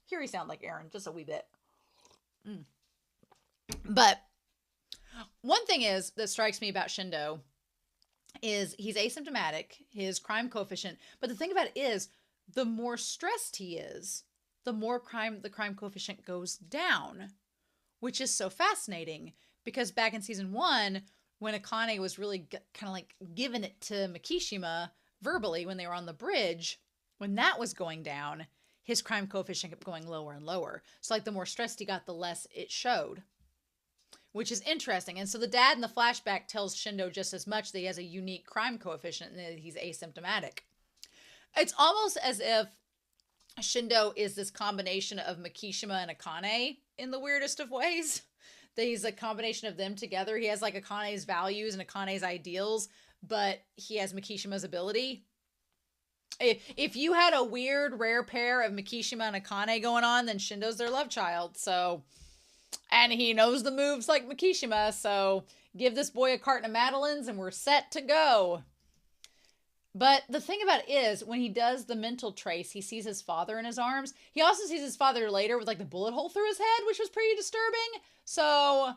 here he sounds like Eren, just a wee bit. But one thing is that strikes me about Shindo is he's asymptomatic, his crime coefficient. But the thing about it is, the more stressed he is, the more the crime coefficient goes down, which is so fascinating because back in season 1, when Akane was really kind of like giving it to Mikishima verbally when they were on the bridge, when that was going down, his crime coefficient kept going lower and lower. So like the more stressed he got, the less it showed, which is interesting. And so the dad in the flashback tells Shindo just as much that he has a unique crime coefficient and that he's asymptomatic. It's almost as if Shindo is this combination of Mikishima and Akane in the weirdest of ways. That he's a combination of them together. He has like Akane's values and Akane's ideals, but he has Mikishima's ability. If you had a weird, rare pair of Mikishima and Akane going on, then Shindo's their love child. So, and he knows the moves like Mikishima, so give this boy a carton of Madeleines and we're set to go. But the thing about it is, when he does the mental trace, he sees his father in his arms. He also sees his father later with like the bullet hole through his head, which was pretty disturbing. So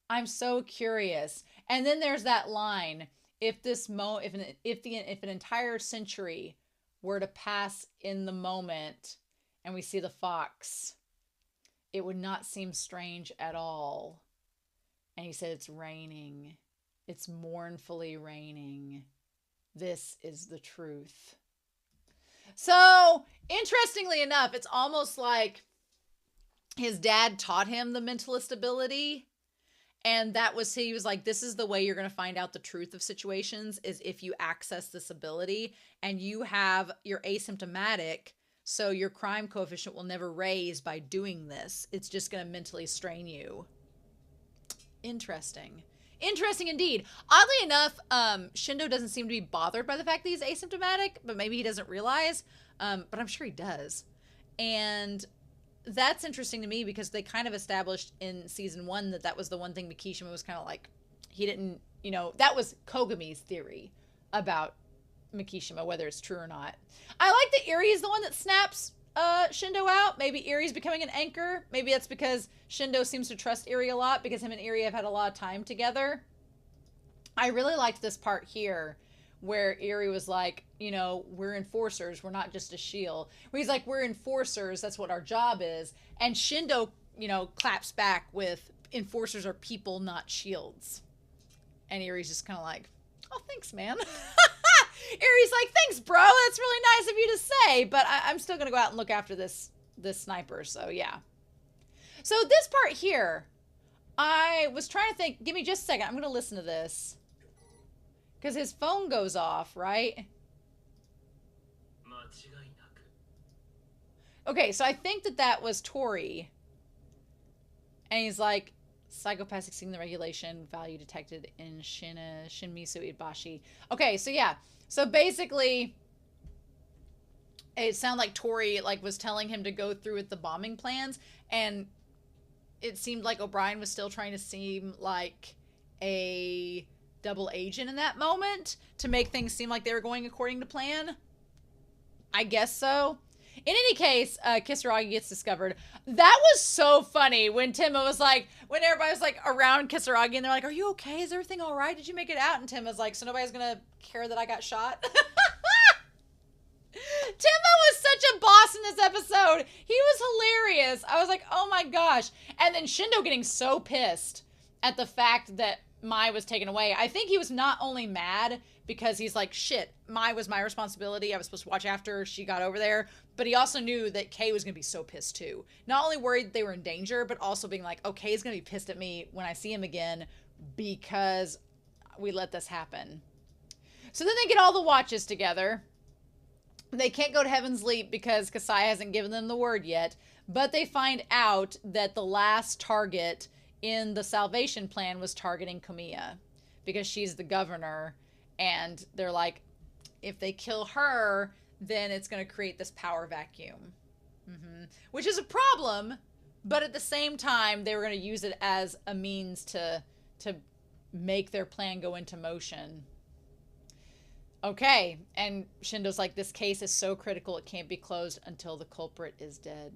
I'm so curious. And then there's that line: if an entire century were to pass in the moment, and we see the fox, it would not seem strange at all. And he said, "It's raining. It's mournfully raining. This is the truth." So, interestingly enough, it's almost like his dad taught him the mentalist ability. And he was like, this is the way you're going to find out the truth of situations, is if you access this ability and you're asymptomatic. So your crime coefficient will never raise by doing this. It's just going to mentally strain you. Interesting. Interesting indeed. Oddly enough, Shindo doesn't seem to be bothered by the fact that he's asymptomatic, but maybe he doesn't realize. But I'm sure he does. And that's interesting to me because they kind of established in season 1 that was the one thing Mikishima was kind of like, he didn't, that was Kogami's theory about Mikishima, whether it's true or not. I like that Eri is the one that snaps Shindo out. Maybe Eri's becoming an anchor. Maybe that's because Shindo seems to trust Eri a lot because him and Eri have had a lot of time together. I really liked this part here where Eri was like, we're enforcers. We're not just a shield. Where he's like, we're enforcers. That's what our job is. And Shindo, claps back with, enforcers are people, not shields. And Eri's just kind of like, oh, thanks, man. Eri's like, thanks, bro. That's really nice of you to say. But I'm still going to go out and look after this sniper. So, yeah. So this part here, I was trying to think. Give me just a second. I'm going to listen to this. Because his phone goes off, right? Okay, so I think that was Tori. And he's like, psychopaths exceeding the regulation, value detected in Shinmisu Ibashi. Okay, so yeah. So basically, it sounded like Tori was telling him to go through with the bombing plans. And it seemed like O'Brien was still trying to seem like a double agent in that moment to make things seem like they were going according to plan. I guess so. In any case, Kisaragi gets discovered. That was so funny when when everybody was like around Kisaragi and they're like, are you okay? Is everything all right? Did you make it out? And Timma's like, so nobody's going to care that I got shot? Timma was such a boss in this episode. He was hilarious. I was like, oh my gosh. And then Shindo getting so pissed at the fact that Mai was taken away. I think he was not only mad because he's like, shit, Mai was my responsibility. I was supposed to watch after she got over there. But he also knew that Kay was going to be so pissed too. Not only worried they were in danger, but also being like, oh, Kay's going to be pissed at me when I see him again because we let this happen. So then they get all the watches together. They can't go to Heaven's Leap because Kasai hasn't given them the word yet. But they find out that the last target in the Salvation Plan was targeting Komiya because she's the governor. And they're like, if they kill her, then it's going to create this power vacuum. Which is a problem, but at the same time, they were going to use it as a means to make their plan go into motion. Okay, and Shindo's like, this case is so critical it can't be closed until the culprit is dead.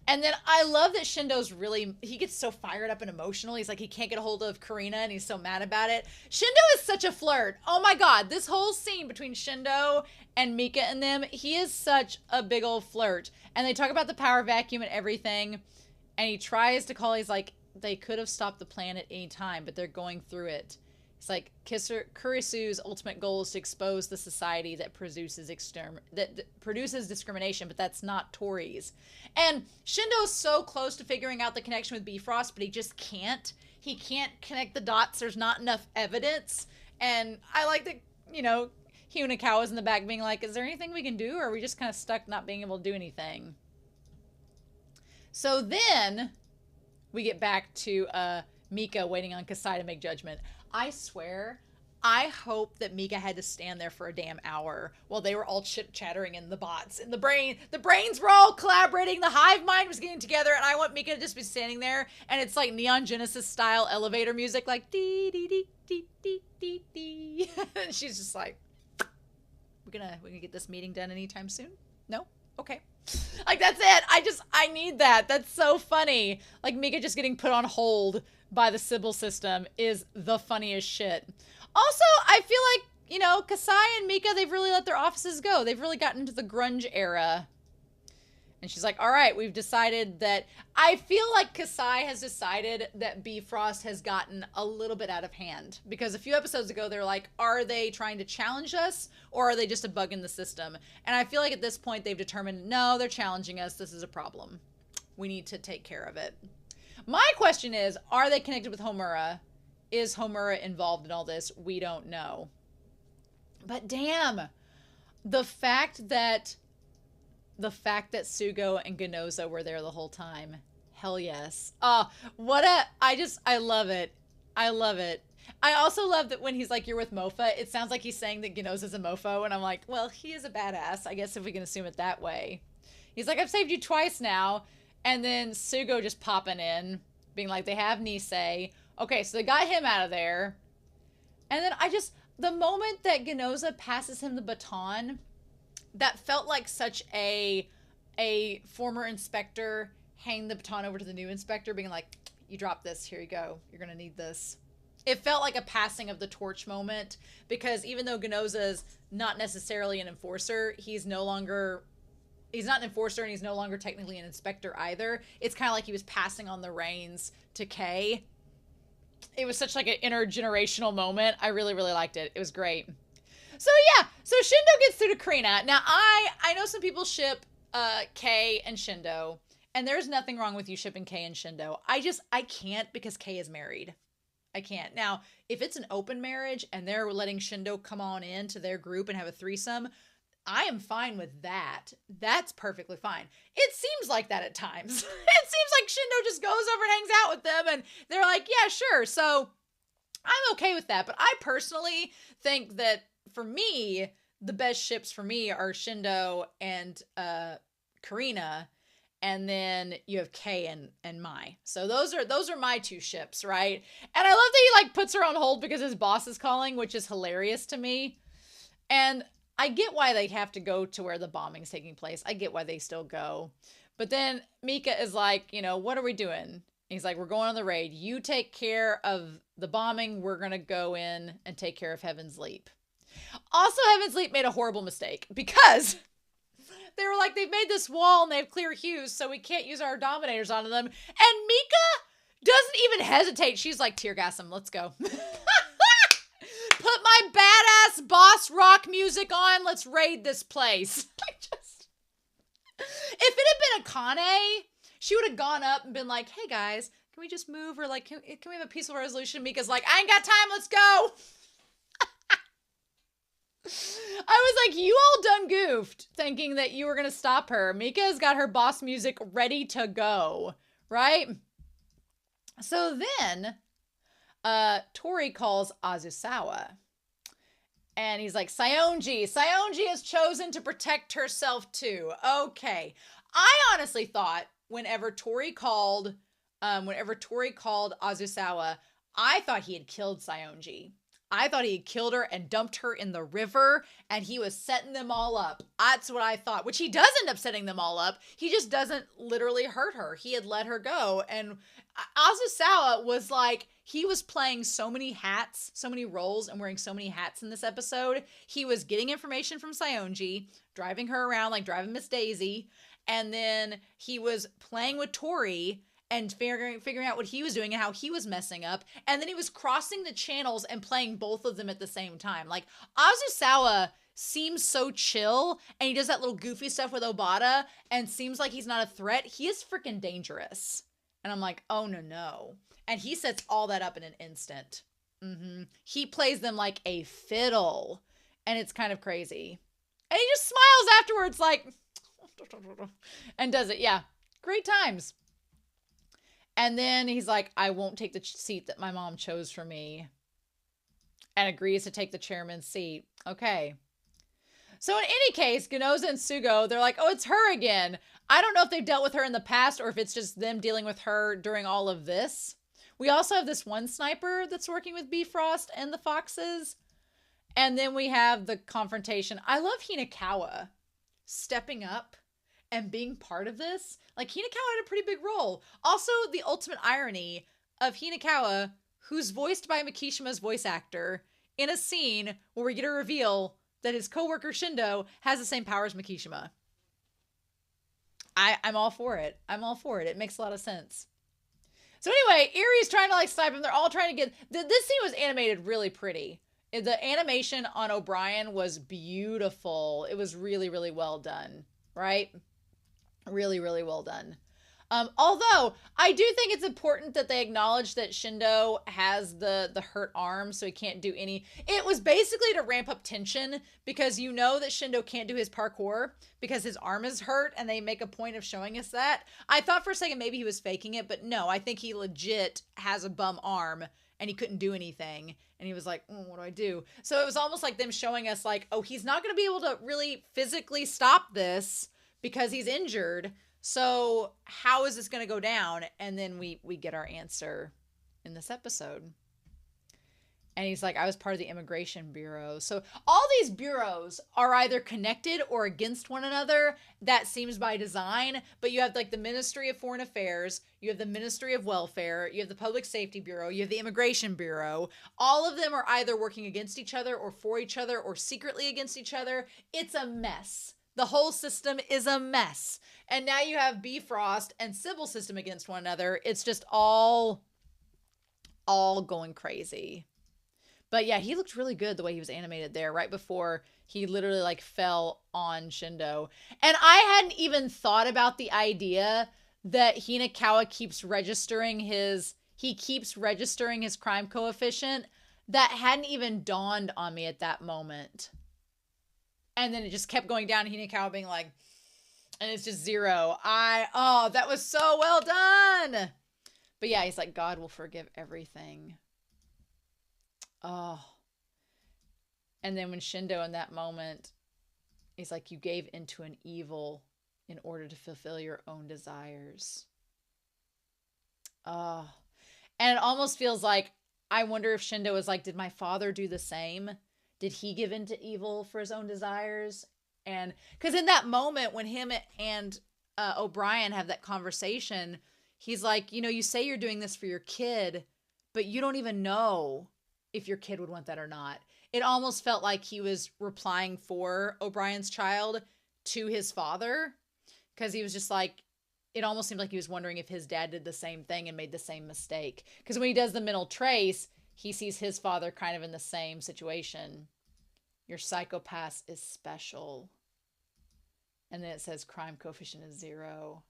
And then I love that Shindo's he gets so fired up and emotional. He's like, he can't get a hold of Karina and he's so mad about it. Shindo is such a flirt. Oh my God. This whole scene between Shindo and Mika and them, he is such a big old flirt. And they talk about the power vacuum and everything. And he tries to call, he's like, they could have stopped the plan at any time, but they're going through it. It's like Kurisu's ultimate goal is to expose the society that produces discrimination, but that's not Tori's. And Shindo's so close to figuring out the connection with Bifrost, but he just can't. He can't connect the dots. There's not enough evidence. And I like that, Hunakawa's in the back being like, is there anything we can do? Or are we just kind of stuck not being able to do anything? So then we get back to Mika waiting on Kasai to make judgment. I swear, I hope that Mika had to stand there for a damn hour while they were all chit-chattering in the bots. And the brains were all collaborating. The hive mind was getting together. And I want Mika to just be standing there. And it's like Neon Genesis style elevator music. Like, dee, dee, dee, dee, dee, dee, dee. And she's just like, we're gonna get this meeting done anytime soon? No? Okay. Like, that's it. I need that. That's so funny. Like, Mika just getting put on hold by the Sybil system is the funniest shit. Also, I feel like, Kasai and Mika, they've really let their offices go. They've really gotten into the grunge era. And she's like, all right, we've decided that, I feel like Kasai has decided that Bifrost has gotten a little bit out of hand. Because a few episodes ago, they're like, are they trying to challenge us? Or are they just a bug in the system? And I feel like at this point, they've determined, no, they're challenging us. This is a problem. We need to take care of it. My question is, are they connected with Homura? Is Homura involved in all this? We don't know. But damn, the fact that Sugo and Ganoza were there the whole time. Hell yes. I love it. I love it. I also love that when he's like, you're with Mofa, it sounds like he's saying that Ganoza's a mofo. And I'm like, well, he is a badass, I guess, if we can assume it that way. He's like, I've saved you twice now. And then Sugo just popping in, being like, they have Nisei. Okay, so they got him out of there. And then the moment that Ganoza passes him the baton, that felt like such a former inspector handing the baton over to the new inspector, being like, you drop this, here you go, you're gonna need this. It felt like a passing of the torch moment, because even though Ganoza's not necessarily an enforcer, he's not an enforcer and he's no longer technically an inspector either. It's kind of like he was passing on the reins to Kay. It was such like an intergenerational moment. I really, really liked it. It was great. So yeah, so Shindo gets through to Karina. Now I know some people ship Kay and Shindo, and there's nothing wrong with you shipping Kay and Shindo. I can't, because Kay is married. I can't. Now, if it's an open marriage and they're letting Shindo come on into their group and have a threesome, I am fine with that. That's perfectly fine. It seems like that at times. It seems like Shindo just goes over and hangs out with them and they're like, yeah, sure. So I'm okay with that. But I personally think that for me, the best ships for me are Shindo and Karina. And then you have Kay and Mai. So those are my two ships, right? And I love that he like puts her on hold because his boss is calling, which is hilarious to me. And I get why they have to go to where the bombing's taking place. I get why they still go. But then Mika is like, what are we doing? He's like, we're going on the raid. You take care of the bombing. We're going to go in and take care of Heaven's Leap. Also, Heaven's Leap made a horrible mistake because they were like, they've made this wall and they have clear hues, so we can't use our dominators onto them. And Mika doesn't even hesitate. She's like, tear gas them. Let's go. Put my badass boss rock music on. Let's raid this place. If it had been Akane, she would have gone up and been like, hey guys, can we just move? Or like, can we have a peaceful resolution? Mika's like, I ain't got time. Let's go. I was like, you all done goofed thinking that you were going to stop her. Mika's got her boss music ready to go, right? So then Tori calls Azusawa. And he's like, Saionji has chosen to protect herself too. Okay. I honestly thought whenever Tori called Azusawa, I thought he had killed Saionji. I thought he had killed her and dumped her in the river, and he was setting them all up. That's what I thought, which he does end up setting them all up. He just doesn't literally hurt her. He had let her go. And Azusawa was like, he was playing so many hats, so many roles, and wearing so many hats in this episode. He was getting information from Saionji, driving her around like driving Miss Daisy, and then he was playing with Tori and figuring out what he was doing and how he was messing up. And then he was crossing the channels and playing both of them at the same time. Like, Azusawa seems so chill, and he does that little goofy stuff with Obata and seems like he's not a threat. He is freaking dangerous. And I'm like, oh, no. And he sets all that up in an instant. He plays them like a fiddle, and it's kind of crazy. And he just smiles afterwards like, and does it. Yeah, great times. And then he's like, I won't take the seat that my mom chose for me. And agrees to take the chairman's seat. Okay. So in any case, Ganoza and Sugo, they're like, oh, it's her again. I don't know if they've dealt with her in the past or if it's just them dealing with her during all of this. We also have this one sniper that's working with Bifrost and the Foxes. And then we have the confrontation. I love Hinakawa stepping up and being part of this. Like, Hinakawa had a pretty big role. Also, the ultimate irony of Hinakawa, who's voiced by Mikishima's voice actor, in a scene where we get a reveal that his coworker Shindo has the same power as Mikishima. I'm all for it. I'm all for it. It makes a lot of sense. So anyway, Erie's trying to like snipe him. They're all trying to get... This scene was animated really pretty. The animation on O'Brien was beautiful. It was really, really well done. Right? Really, really well done. Although, I do think it's important that they acknowledge that Shindo has the hurt arm, so he can't do any... It was basically to ramp up tension, because you know that Shindo can't do his parkour because his arm is hurt, and they make a point of showing us that. I thought for a second maybe he was faking it, but no, I think he legit has a bum arm, and he couldn't do anything. And he was like, what do I do? So it was almost like them showing us like, oh, he's not going to be able to really physically stop this because he's injured. So how is this going to go down? And then we get our answer in this episode. And he's like, I was part of the immigration bureau. So all these bureaus are either connected or against one another. That seems by design. But you have like the Ministry of Foreign Affairs. You have the Ministry of Welfare. You have the Public Safety Bureau. You have the Immigration Bureau. All of them are either working against each other or for each other or secretly against each other. It's a mess. The whole system is a mess. And now you have Bifrost and Sybil system against one another. It's just all going crazy. But yeah, he looked really good the way he was animated there right before he literally like fell on Shindo. And I hadn't even thought about the idea that Hinakawa keeps registering his crime coefficient. That hadn't even dawned on me at that moment. And then it just kept going down, Hinakawa being like, and it's just 0. That was so well done. But yeah, he's like, God will forgive everything. Oh. And then when Shindo in that moment, he's like, you gave into an evil in order to fulfill your own desires. Oh. And it almost feels like, I wonder if Shindo was like, did my father do the same? Did he give into evil for his own desires? And because in that moment when him and O'Brien have that conversation, he's like, you say you're doing this for your kid, but you don't even know if your kid would want that or not. It almost felt like he was replying for O'Brien's child to his father, because he was just like, it almost seemed like he was wondering if his dad did the same thing and made the same mistake. Because when he does the mental trace, he sees his father kind of in the same situation. Your psychopath is special. And then it says crime coefficient is 0.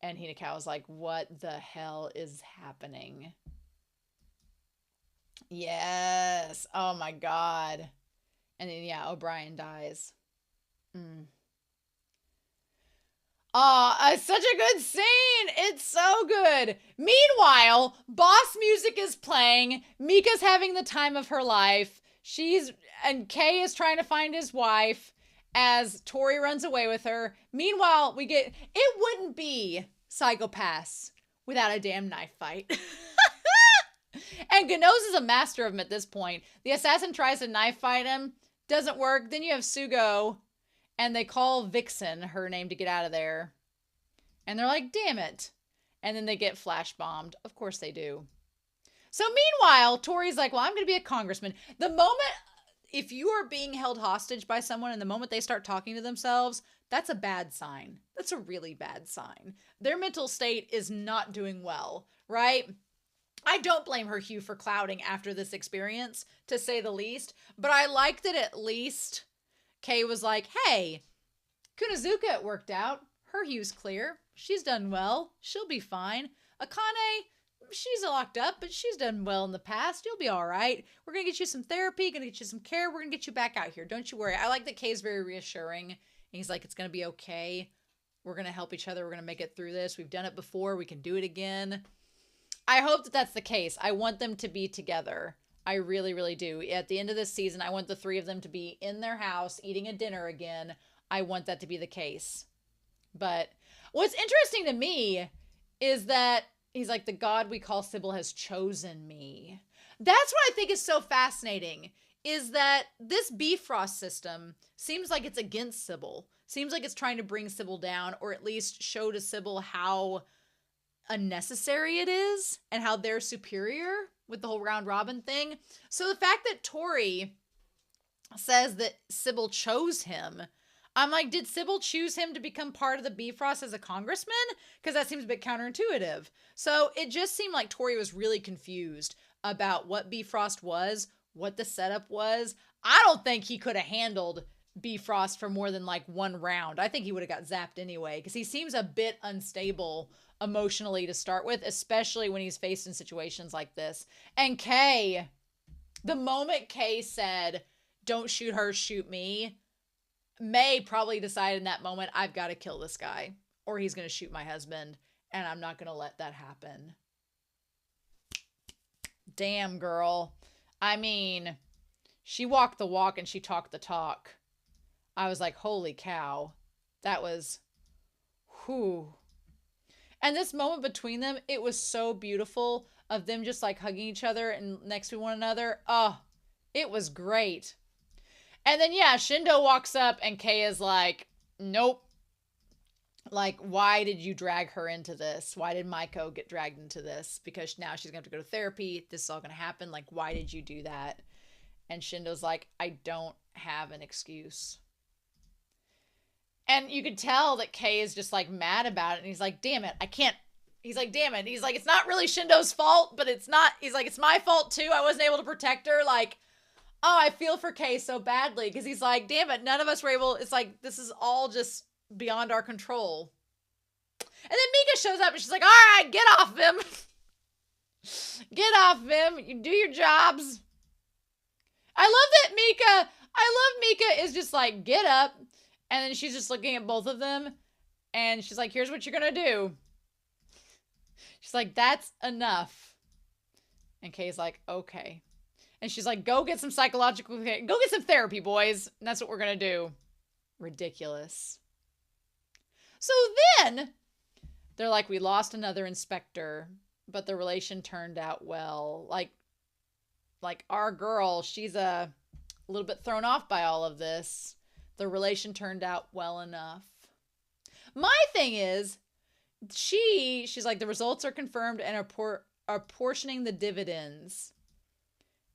And Hinakawa's like, what the hell is happening? Yes. Oh my God. And then, yeah, O'Brien dies. It's such a good scene. It's so good. Meanwhile, boss music is playing. Mika's having the time of her life. And Kay is trying to find his wife as Tori runs away with her. Meanwhile, it wouldn't be Psychopaths without a damn knife fight. And Ganoz is a master of them at this point. The assassin tries to knife fight him. Doesn't work. Then you have Sugo. And they call Vixen, her name, to get out of there. And they're like, damn it. And then they get flash bombed. Of course they do. So meanwhile, Tori's like, well, I'm going to be a congressman. The moment, if you are being held hostage by someone and the moment they start talking to themselves, that's a bad sign. That's a really bad sign. Their mental state is not doing well, right? I don't blame her Hugh for clouding after this experience, to say the least. But I like that at least Kay was like, hey, Kunazuka, it worked out. Her Hugh's clear. She's done well. She'll be fine. Akane, she's locked up, but she's done well in the past. You'll be all right. We're going to get you some therapy, going to get you some care. We're going to get you back out here. Don't you worry. I like that Kay's very reassuring. And he's like, it's going to be okay. We're going to help each other. We're going to make it through this. We've done it before. We can do it again. I hope that that's the case. I want them to be together. I really, really do. At the end of this season, I want the three of them to be in their house eating a dinner again. I want that to be the case. But what's interesting to me is that he's like, the god we call Sybil has chosen me. That's what I think is so fascinating, is that this Bifrost system seems like it's against Sybil. Seems like it's trying to bring Sybil down, or at least show to Sybil how unnecessary it is and how they're superior with the whole round robin thing. So the fact that Tori says that Sybil chose him, I'm like, did Sybil choose him to become part of the Bifrost as a congressman? Because that seems a bit counterintuitive. So it just seemed like Tori was really confused about what Bifrost was, what the setup was. I don't think he could have handled Bifrost for more than like one round. I think he would have got zapped anyway, because he seems a bit unstable emotionally to start with, especially when he's faced in situations like this. And Kay, the moment Kay said, don't shoot her, shoot me, May probably decided in that moment, I've got to kill this guy or he's going to shoot my husband, and I'm not going to let that happen. Damn, girl. I mean, she walked the walk and she talked the talk. I was like, holy cow. That was, whew. And this moment between them, it was so beautiful, of them just like hugging each other and next to one another. Oh, it was great. And then, yeah, Shindo walks up and Kay is like, nope. Like, why did you drag her into this? Why did Maiko get dragged into this? Because now she's going to have to go to therapy. This is all going to happen. Like, why did you do that? And Shindo's like, I don't have an excuse. And you could tell that Kay is just like mad about it. And he's like, damn it, I can't. He's like, damn it. He's like, it's not really Shindo's fault, but it's not. He's like, it's my fault too. I wasn't able to protect her. Like, oh, I feel for Kay so badly. Because he's like, damn it, none of us were able. It's like, this is all just beyond our control. And then Mika shows up and she's like, all right, get off him. Get off him. You do your jobs. I love Mika is just like, get up. And then she's just looking at both of them. And she's like, here's what you're going to do. She's like, that's enough. And Kay's like, okay. And she's like, go get some psychological, go get some therapy, boys. And that's what we're going to do. Ridiculous. So then they're like, we lost another inspector, but the relation turned out well. Like our girl, she's a little bit thrown off by all of this. The relation turned out well enough. My thing is, she's like, the results are confirmed and are apportioning the dividends.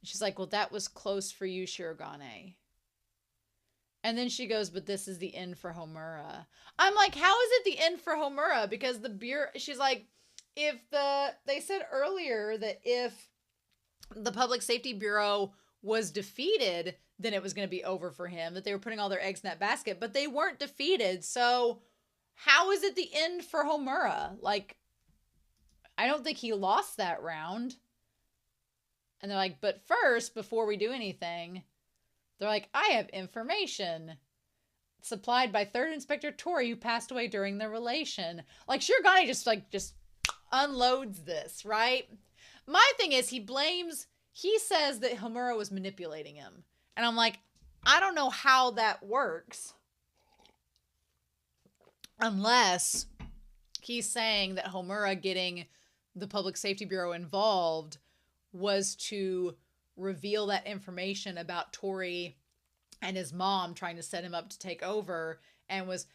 She's like, well, that was close for you, Shirogane. And then she goes, but this is the end for Homura. I'm like, how is it the end for Homura? Because the bureau, she's like, they said earlier that if the Public Safety Bureau was defeated, then it was going to be over for him, that they were putting all their eggs in that basket, but they weren't defeated. So how is it the end for Homura? Like, I don't think he lost that round. And they're like, but first, before we do anything, they're like, I have information supplied by 3rd Inspector Tori, who passed away during the relation. Like, Shirogane just unloads this, right? My thing is, he says that Homura was manipulating him. And I'm like, I don't know how that works. Unless he's saying that Homura getting the Public Safety Bureau involved was to reveal that information about Tori and his mom trying to set him up to take over, and was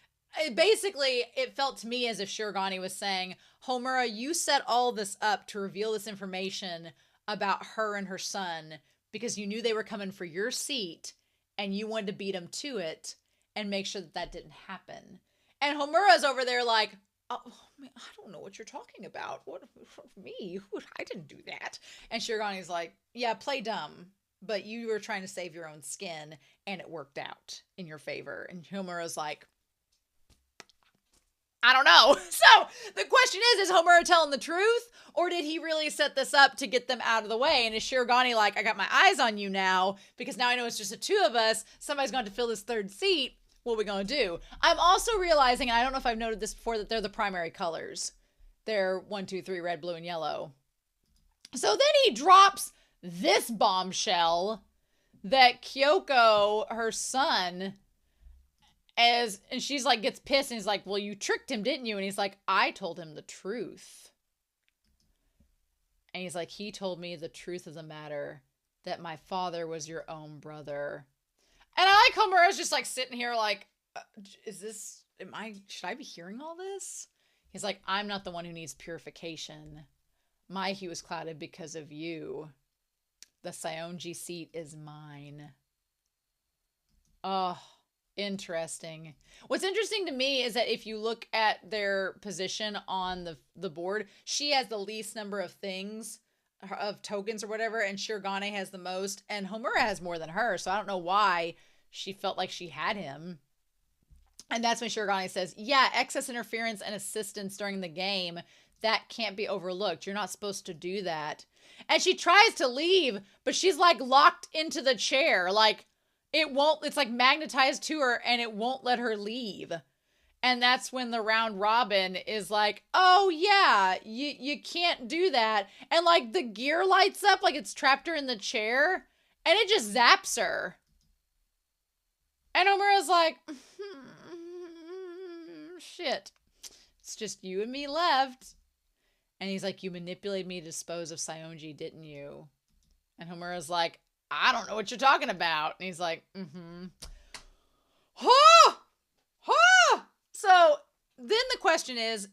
basically, it felt to me as if Shirogane was saying, Homura, you set all this up to reveal this information about her and her son because you knew they were coming for your seat and you wanted to beat them to it and make sure that that didn't happen. And Homura's over there like, oh, man, I don't know what you're talking about. What, me? I didn't do that. And Shirigane's like, yeah, play dumb, but you were trying to save your own skin and it worked out in your favor. And Homura's like, I don't know. So the question is Homura telling the truth, or did he really set this up to get them out of the way? And is Shirogane like, I got my eyes on you now because now I know it's just the two of us. Somebody's going to fill this third seat. What are we going to do? I'm also realizing, and I don't know if I've noted this before, that they're the primary colors. They're 1, 2, 3, red, blue, and yellow. So then he drops this bombshell that Kyoko, her son, and she's like, gets pissed, and he's like, well, you tricked him, didn't you? And he's like, I told him the truth. And he's like, he told me the truth of the matter, that my father was your own brother. And I like Homura's just like sitting here like, should I be hearing all this? He's like, I'm not the one who needs purification. My hue is clouded because of you. The Saionji seat is mine. Oh, interesting. What's interesting to me is that if you look at their position on the board, she has the least number of things, of tokens or whatever, and Shirogane has the most, and Homura has more than her, so I don't know why she felt like she had him. And that's when Shirogane says, yeah, excess interference and assistance during the game, that can't be overlooked. You're not supposed to do that. And she tries to leave, but she's like locked into the chair. Like, it's like magnetized to her and it won't let her leave. And that's when the round robin is like, oh yeah, you can't do that. And like the gear lights up like it's trapped her in the chair and it just zaps her. And Homura's like, shit, it's just you and me left. And he's like, you manipulated me to dispose of Saionji, didn't you? And Homura's like, I don't know what you're talking about. And he's like, Ha! Ha! So then the question is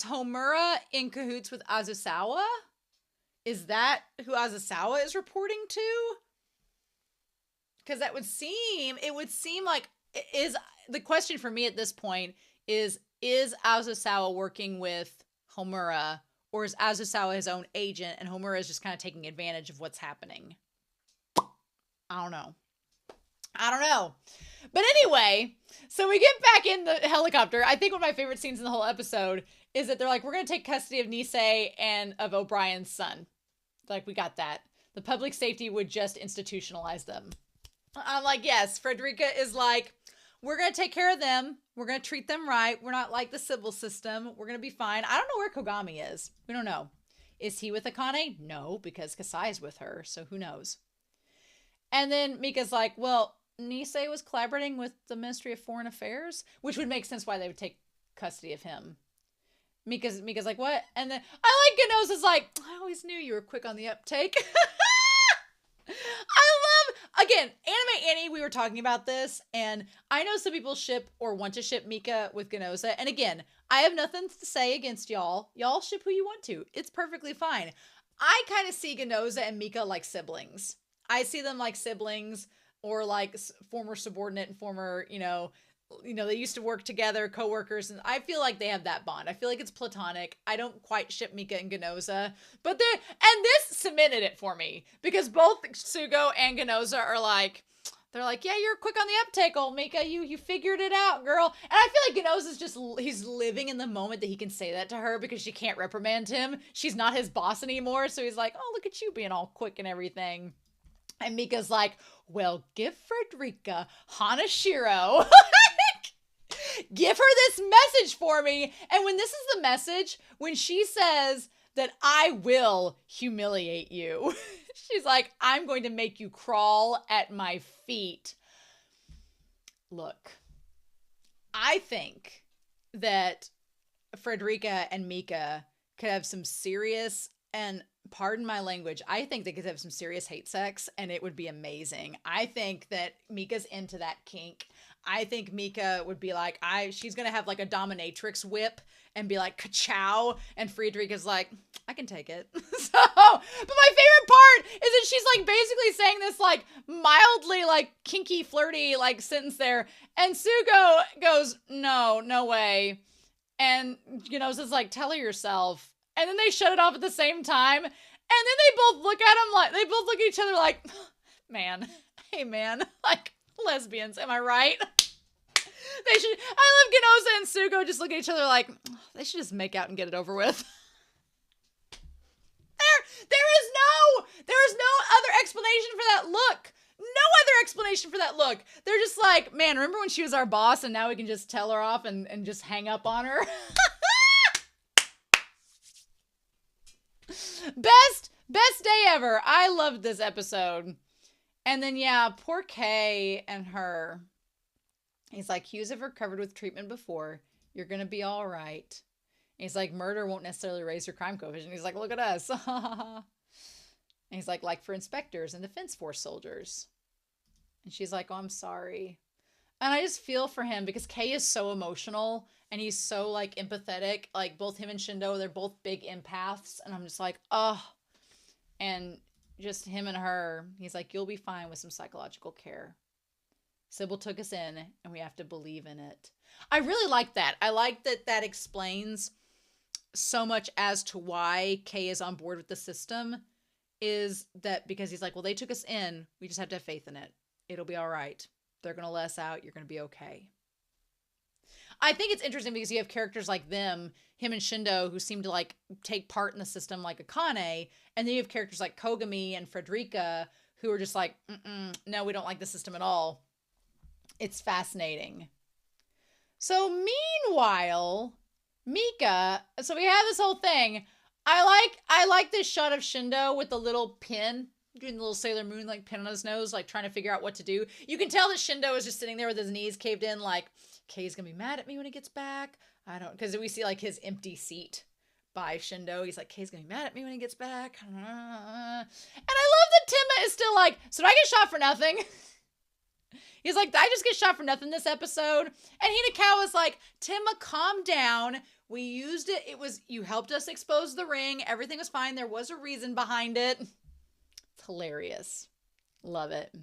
Homura in cahoots with Azusawa? Is that who Azusawa is reporting to? Because it would seem like, the question for me at this point is Azusawa working with Homura, or is Azusawa his own agent and Homura is just kind of taking advantage of what's happening? I don't know. But anyway, so we get back in the helicopter. I think one of my favorite scenes in the whole episode is that they're like, we're going to take custody of Nisei and of O'Brien's son. Like, we got that. The public safety would just institutionalize them. I'm like, yes, Frederica is like, we're going to take care of them. We're going to treat them right. We're not like the civil system. We're going to be fine. I don't know where Kogami is. We don't know. Is he with Akane? No, because Kasai is with her. So who knows? And then Mika's like, well, Nisei was collaborating with the Ministry of Foreign Affairs, which would make sense why they would take custody of him. Mika's like, what? And then I like Genoza's like, I always knew you were quick on the uptake. Again, Anime Annie, we were talking about this, and I know some people ship or want to ship Mika with Genoza. And again, I have nothing to say against y'all. Y'all ship who you want to. It's perfectly fine. I kind of see Genoza and Mika like siblings. I see them like siblings, or like former subordinate and former, they used to work together, co-workers, and I feel like they have that bond. I feel like it's platonic. I don't quite ship Mika and Genoza, but this cemented it for me, because both Sugo and Genoza are like, they're like, yeah, you're quick on the uptake, old Mika. You figured it out, girl. And I feel like Genoza's he's living in the moment that he can say that to her because she can't reprimand him. She's not his boss anymore, so he's like, oh, look at you being all quick and everything. And Mika's like, well, give Frederica Hanashiro. Give her this message for me. And when this is the message, when she says that I will humiliate you, she's like, I'm going to make you crawl at my feet. Look, I think that Frederica and Mika could have some serious And pardon my language, I think they could have some serious hate sex and it would be amazing. I think that Mika's into that kink. I think Mika would be like, she's going to have like a dominatrix whip and be like, ka-chow. And Friedrich like, I can take it. But my favorite part is that she's like basically saying this like mildly like kinky, flirty like sentence there. And Sugo goes, no way. And, it's like, tell her yourself. And then they shut it off at the same time. And then they both look at him like, they both look at each other like, man, hey man, like lesbians, am I right? They should, I love Genoza and Sugo just look at each other like, they should just make out and get it over with. There is no other explanation for that look. No other explanation for that look. They're just like, man, remember when she was our boss and now we can just tell her off and just hang up on her? Best day ever. I loved this episode. And then, yeah, poor Kay and her. He's like, Hughes have recovered with treatment before. You're going to be all right. And he's like, murder won't necessarily raise your crime coefficient. He's like, look at us. And he's like for inspectors and defense force soldiers. And she's like, oh, I'm sorry. And I just feel for him because Kay is so emotional and he's so like empathetic. Like both him and Shindo, they're both big empaths. And I'm just like, oh. And just him and her, he's like, you'll be fine with some psychological care. Sybil took us in and we have to believe in it. I really like that. I like that explains so much as to why Kay is on board with the system, is that because he's like, well, they took us in. We just have to have faith in it. It'll be all right. They're going to let us out. You're going to be okay. I think it's interesting because you have characters like him and Shindo, who seem to like take part in the system like Akane. And then you have characters like Kogami and Frederica, who are just like, no, we don't like the system at all. It's fascinating. So meanwhile, Mika, so we have this whole thing. I like this shot of Shindo with the little pin, doing the little Sailor Moon like pin on his nose, like trying to figure out what to do. You can tell that Shindo is just sitting there with his knees caved in, like, Kay's gonna be mad at me when he gets back. Because we see like his empty seat by Shindo. He's like, Kay's gonna be mad at me when he gets back. And I love that Timma is still like, so did I get shot for nothing? He's like, did I just get shot for nothing this episode? And Hinakawa's like, Timma, calm down. We used it. You helped us expose the ring. Everything was fine. There was a reason behind it. It's hilarious. Love it.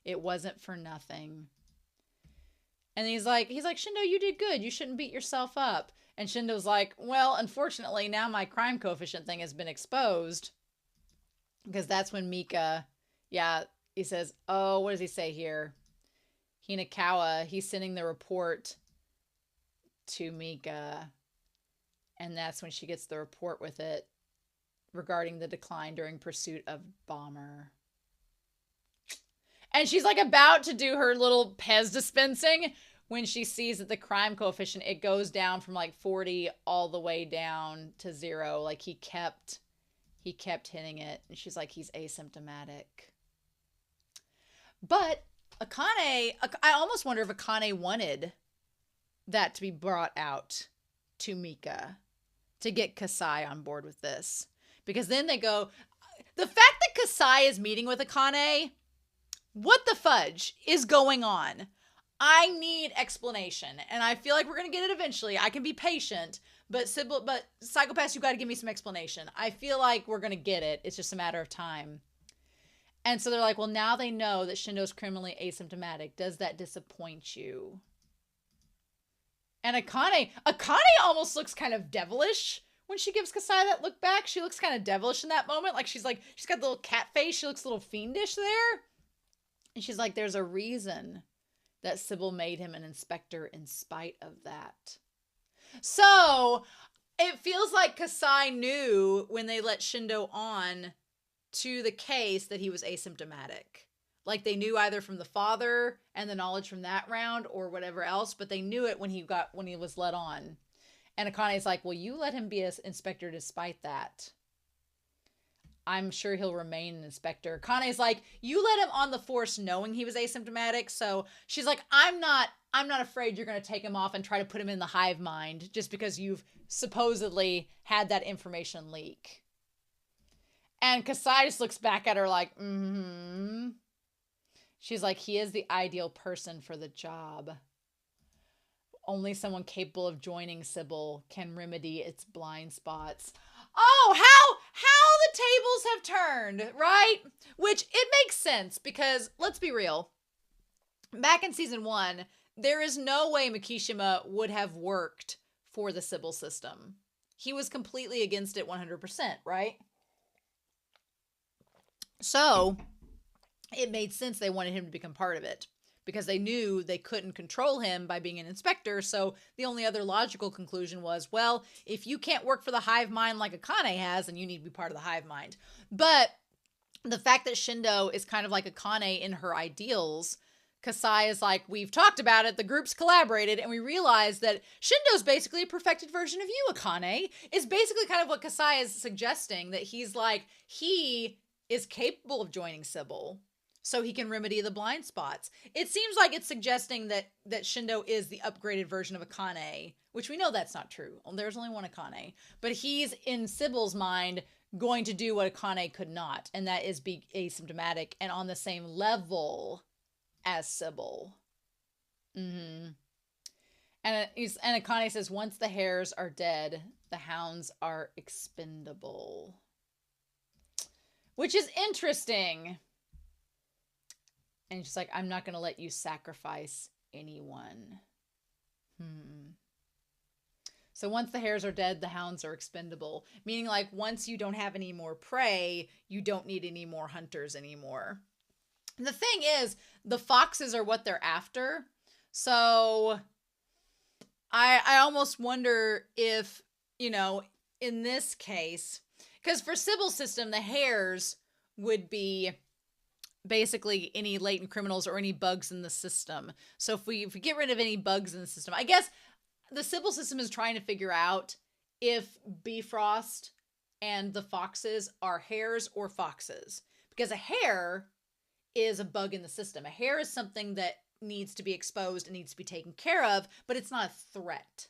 It wasn't for nothing. And he's like, Shindo, you did good. You shouldn't beat yourself up. And Shindo's like, well, unfortunately, now my crime coefficient thing has been exposed. Because that's when Mika, he says, oh, what does he say here? Hinakawa, he's sending the report to Mika. And that's when she gets the report with it regarding the decline during pursuit of Bomber. And she's like about to do her little Pez dispensing when she sees that the crime coefficient, it goes down from like 40 all the way down to 0. Like he kept hitting it. And she's like, he's asymptomatic. But Akane, I almost wonder if Akane wanted that to be brought out to Mika to get Kasai on board with this. Because then they go, the fact that Kasai is meeting with Akane, what the fudge is going on? I need explanation. And I feel like we're going to get it eventually. I can be patient, but Psychopaths, you got to give me some explanation. I feel like we're going to get it. It's just a matter of time. And so they're like, well, now they know that Shindo's criminally asymptomatic. Does that disappoint you? And Akane almost looks kind of devilish when she gives Kasai that look back. She looks kind of devilish in that moment. Like she's got the little cat face. She looks a little fiendish there. And she's like, there's a reason that Sybil made him an inspector in spite of that. So it feels like Kasai knew when they let Shindo on to the case that he was asymptomatic. Like they knew either from the father and the knowledge from that round or whatever else, but they knew it when he was let on. And Akane's like, well, you let him be an inspector despite that. I'm sure he'll remain an inspector. Akane's like, you let him on the force knowing he was asymptomatic. So she's like, I'm not afraid you're going to take him off and try to put him in the hive mind just because you've supposedly had that information leak. And Kasai just looks back at her like, mm-hmm. She's like, he is the ideal person for the job. Only someone capable of joining Sybil can remedy its blind spots. Oh, how the tables have turned, right? Which it makes sense because let's be real. Back in season 1, there is no way Mikishima would have worked for the Sybil system. He was completely against it 100%, right? So it made sense they wanted him to become part of it because they knew they couldn't control him by being an inspector. So the only other logical conclusion was, well, if you can't work for the hive mind like Akane has, then you need to be part of the hive mind. But the fact that Shindo is kind of like Akane in her ideals, Kasai is like, we've talked about it, the groups collaborated, and we realized that Shindo's basically a perfected version of you, Akane, is basically kind of what Kasai is suggesting, that he's like, he is capable of joining Sybil so he can remedy the blind spots. It seems like it's suggesting that Shindo is the upgraded version of Akane, which we know that's not true. There's only one Akane. But he's, in Sybil's mind, going to do what Akane could not, and that is be asymptomatic and on the same level as Sybil. Mm-hmm. And Akane says, once the hares are dead, the hounds are expendable. Which is interesting. And she's like, I'm not going to let you sacrifice anyone. So once the hares are dead, the hounds are expendable. Meaning, like, once you don't have any more prey, you don't need any more hunters anymore. The thing is, the foxes are what they're after. So I almost wonder if, you know, in this case, because for Sybil's system, the hares would be basically any latent criminals or any bugs in the system. So if we get rid of any bugs in the system, I guess the Sybil system is trying to figure out if Bifrost and the foxes are hares or foxes. Because a hare is a bug in the system. A hare is something that needs to be exposed and needs to be taken care of, but it's not a threat.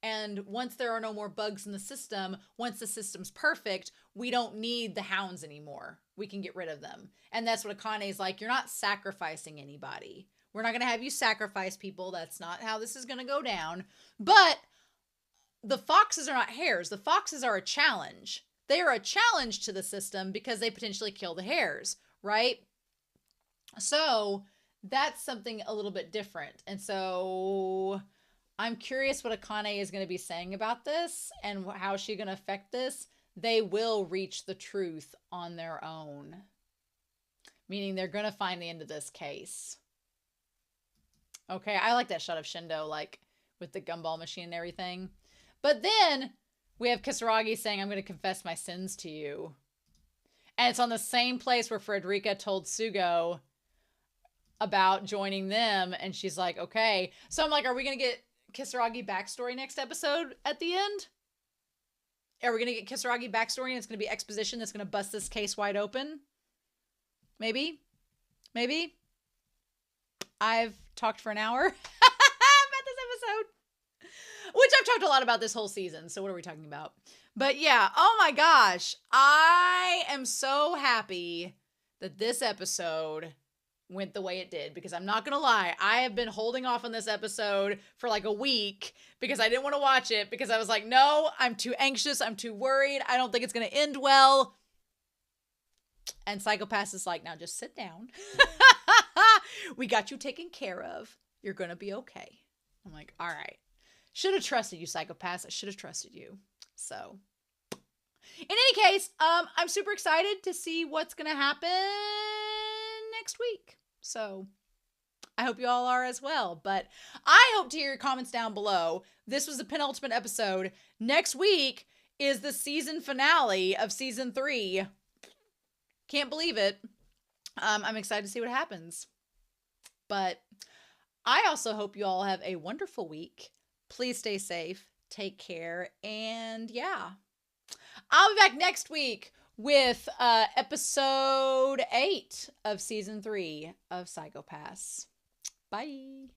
And once there are no more bugs in the system, once the system's perfect, we don't need the hounds anymore. We can get rid of them. And that's what Akane is like, you're not sacrificing anybody. We're not going to have you sacrifice people. That's not how this is going to go down. But the foxes are not hares. The foxes are a challenge. They are a challenge to the system because they potentially kill the hares, right? So that's something a little bit different. And so I'm curious what Akane is going to be saying about this and how she's going to affect this. They will reach the truth on their own. Meaning they're going to find the end of this case. Okay, I like that shot of Shindo, like, with the gumball machine and everything. But then we have Kisaragi saying, I'm going to confess my sins to you. And it's on the same place where Frederica told Sugo about joining them. And she's like, okay. So I'm like, are we going to get Kisaragi backstory next episode at the end? Are we going to get Kisaragi backstory and it's going to be exposition that's going to bust this case wide open? Maybe? Maybe? I've talked for an hour about this episode, which I've talked a lot about this whole season. So what are we talking about? But yeah, oh my gosh. I am so happy that this episode went the way it did, because I'm not going to lie, I have been holding off on this episode for like a week because I didn't want to watch it because I was like, no, I'm too anxious. I'm too worried. I don't think it's going to end well. And Psycho-Pass is like, now just sit down. We got you taken care of. You're going to be okay. I'm like, all right. Should have trusted you, Psycho-Pass. I should have trusted you. So, in any case, I'm super excited to see what's going to happen next week. So, I hope you all are as well. But I hope to hear your comments down below. This was the penultimate episode. Next week is the season finale of season 3. Can't believe it. I'm excited to see what happens. But I also hope you all have a wonderful week. Please stay safe, take care, and yeah. I'll be back next week with episode 8 of season 3 of Psycho-Pass. Bye.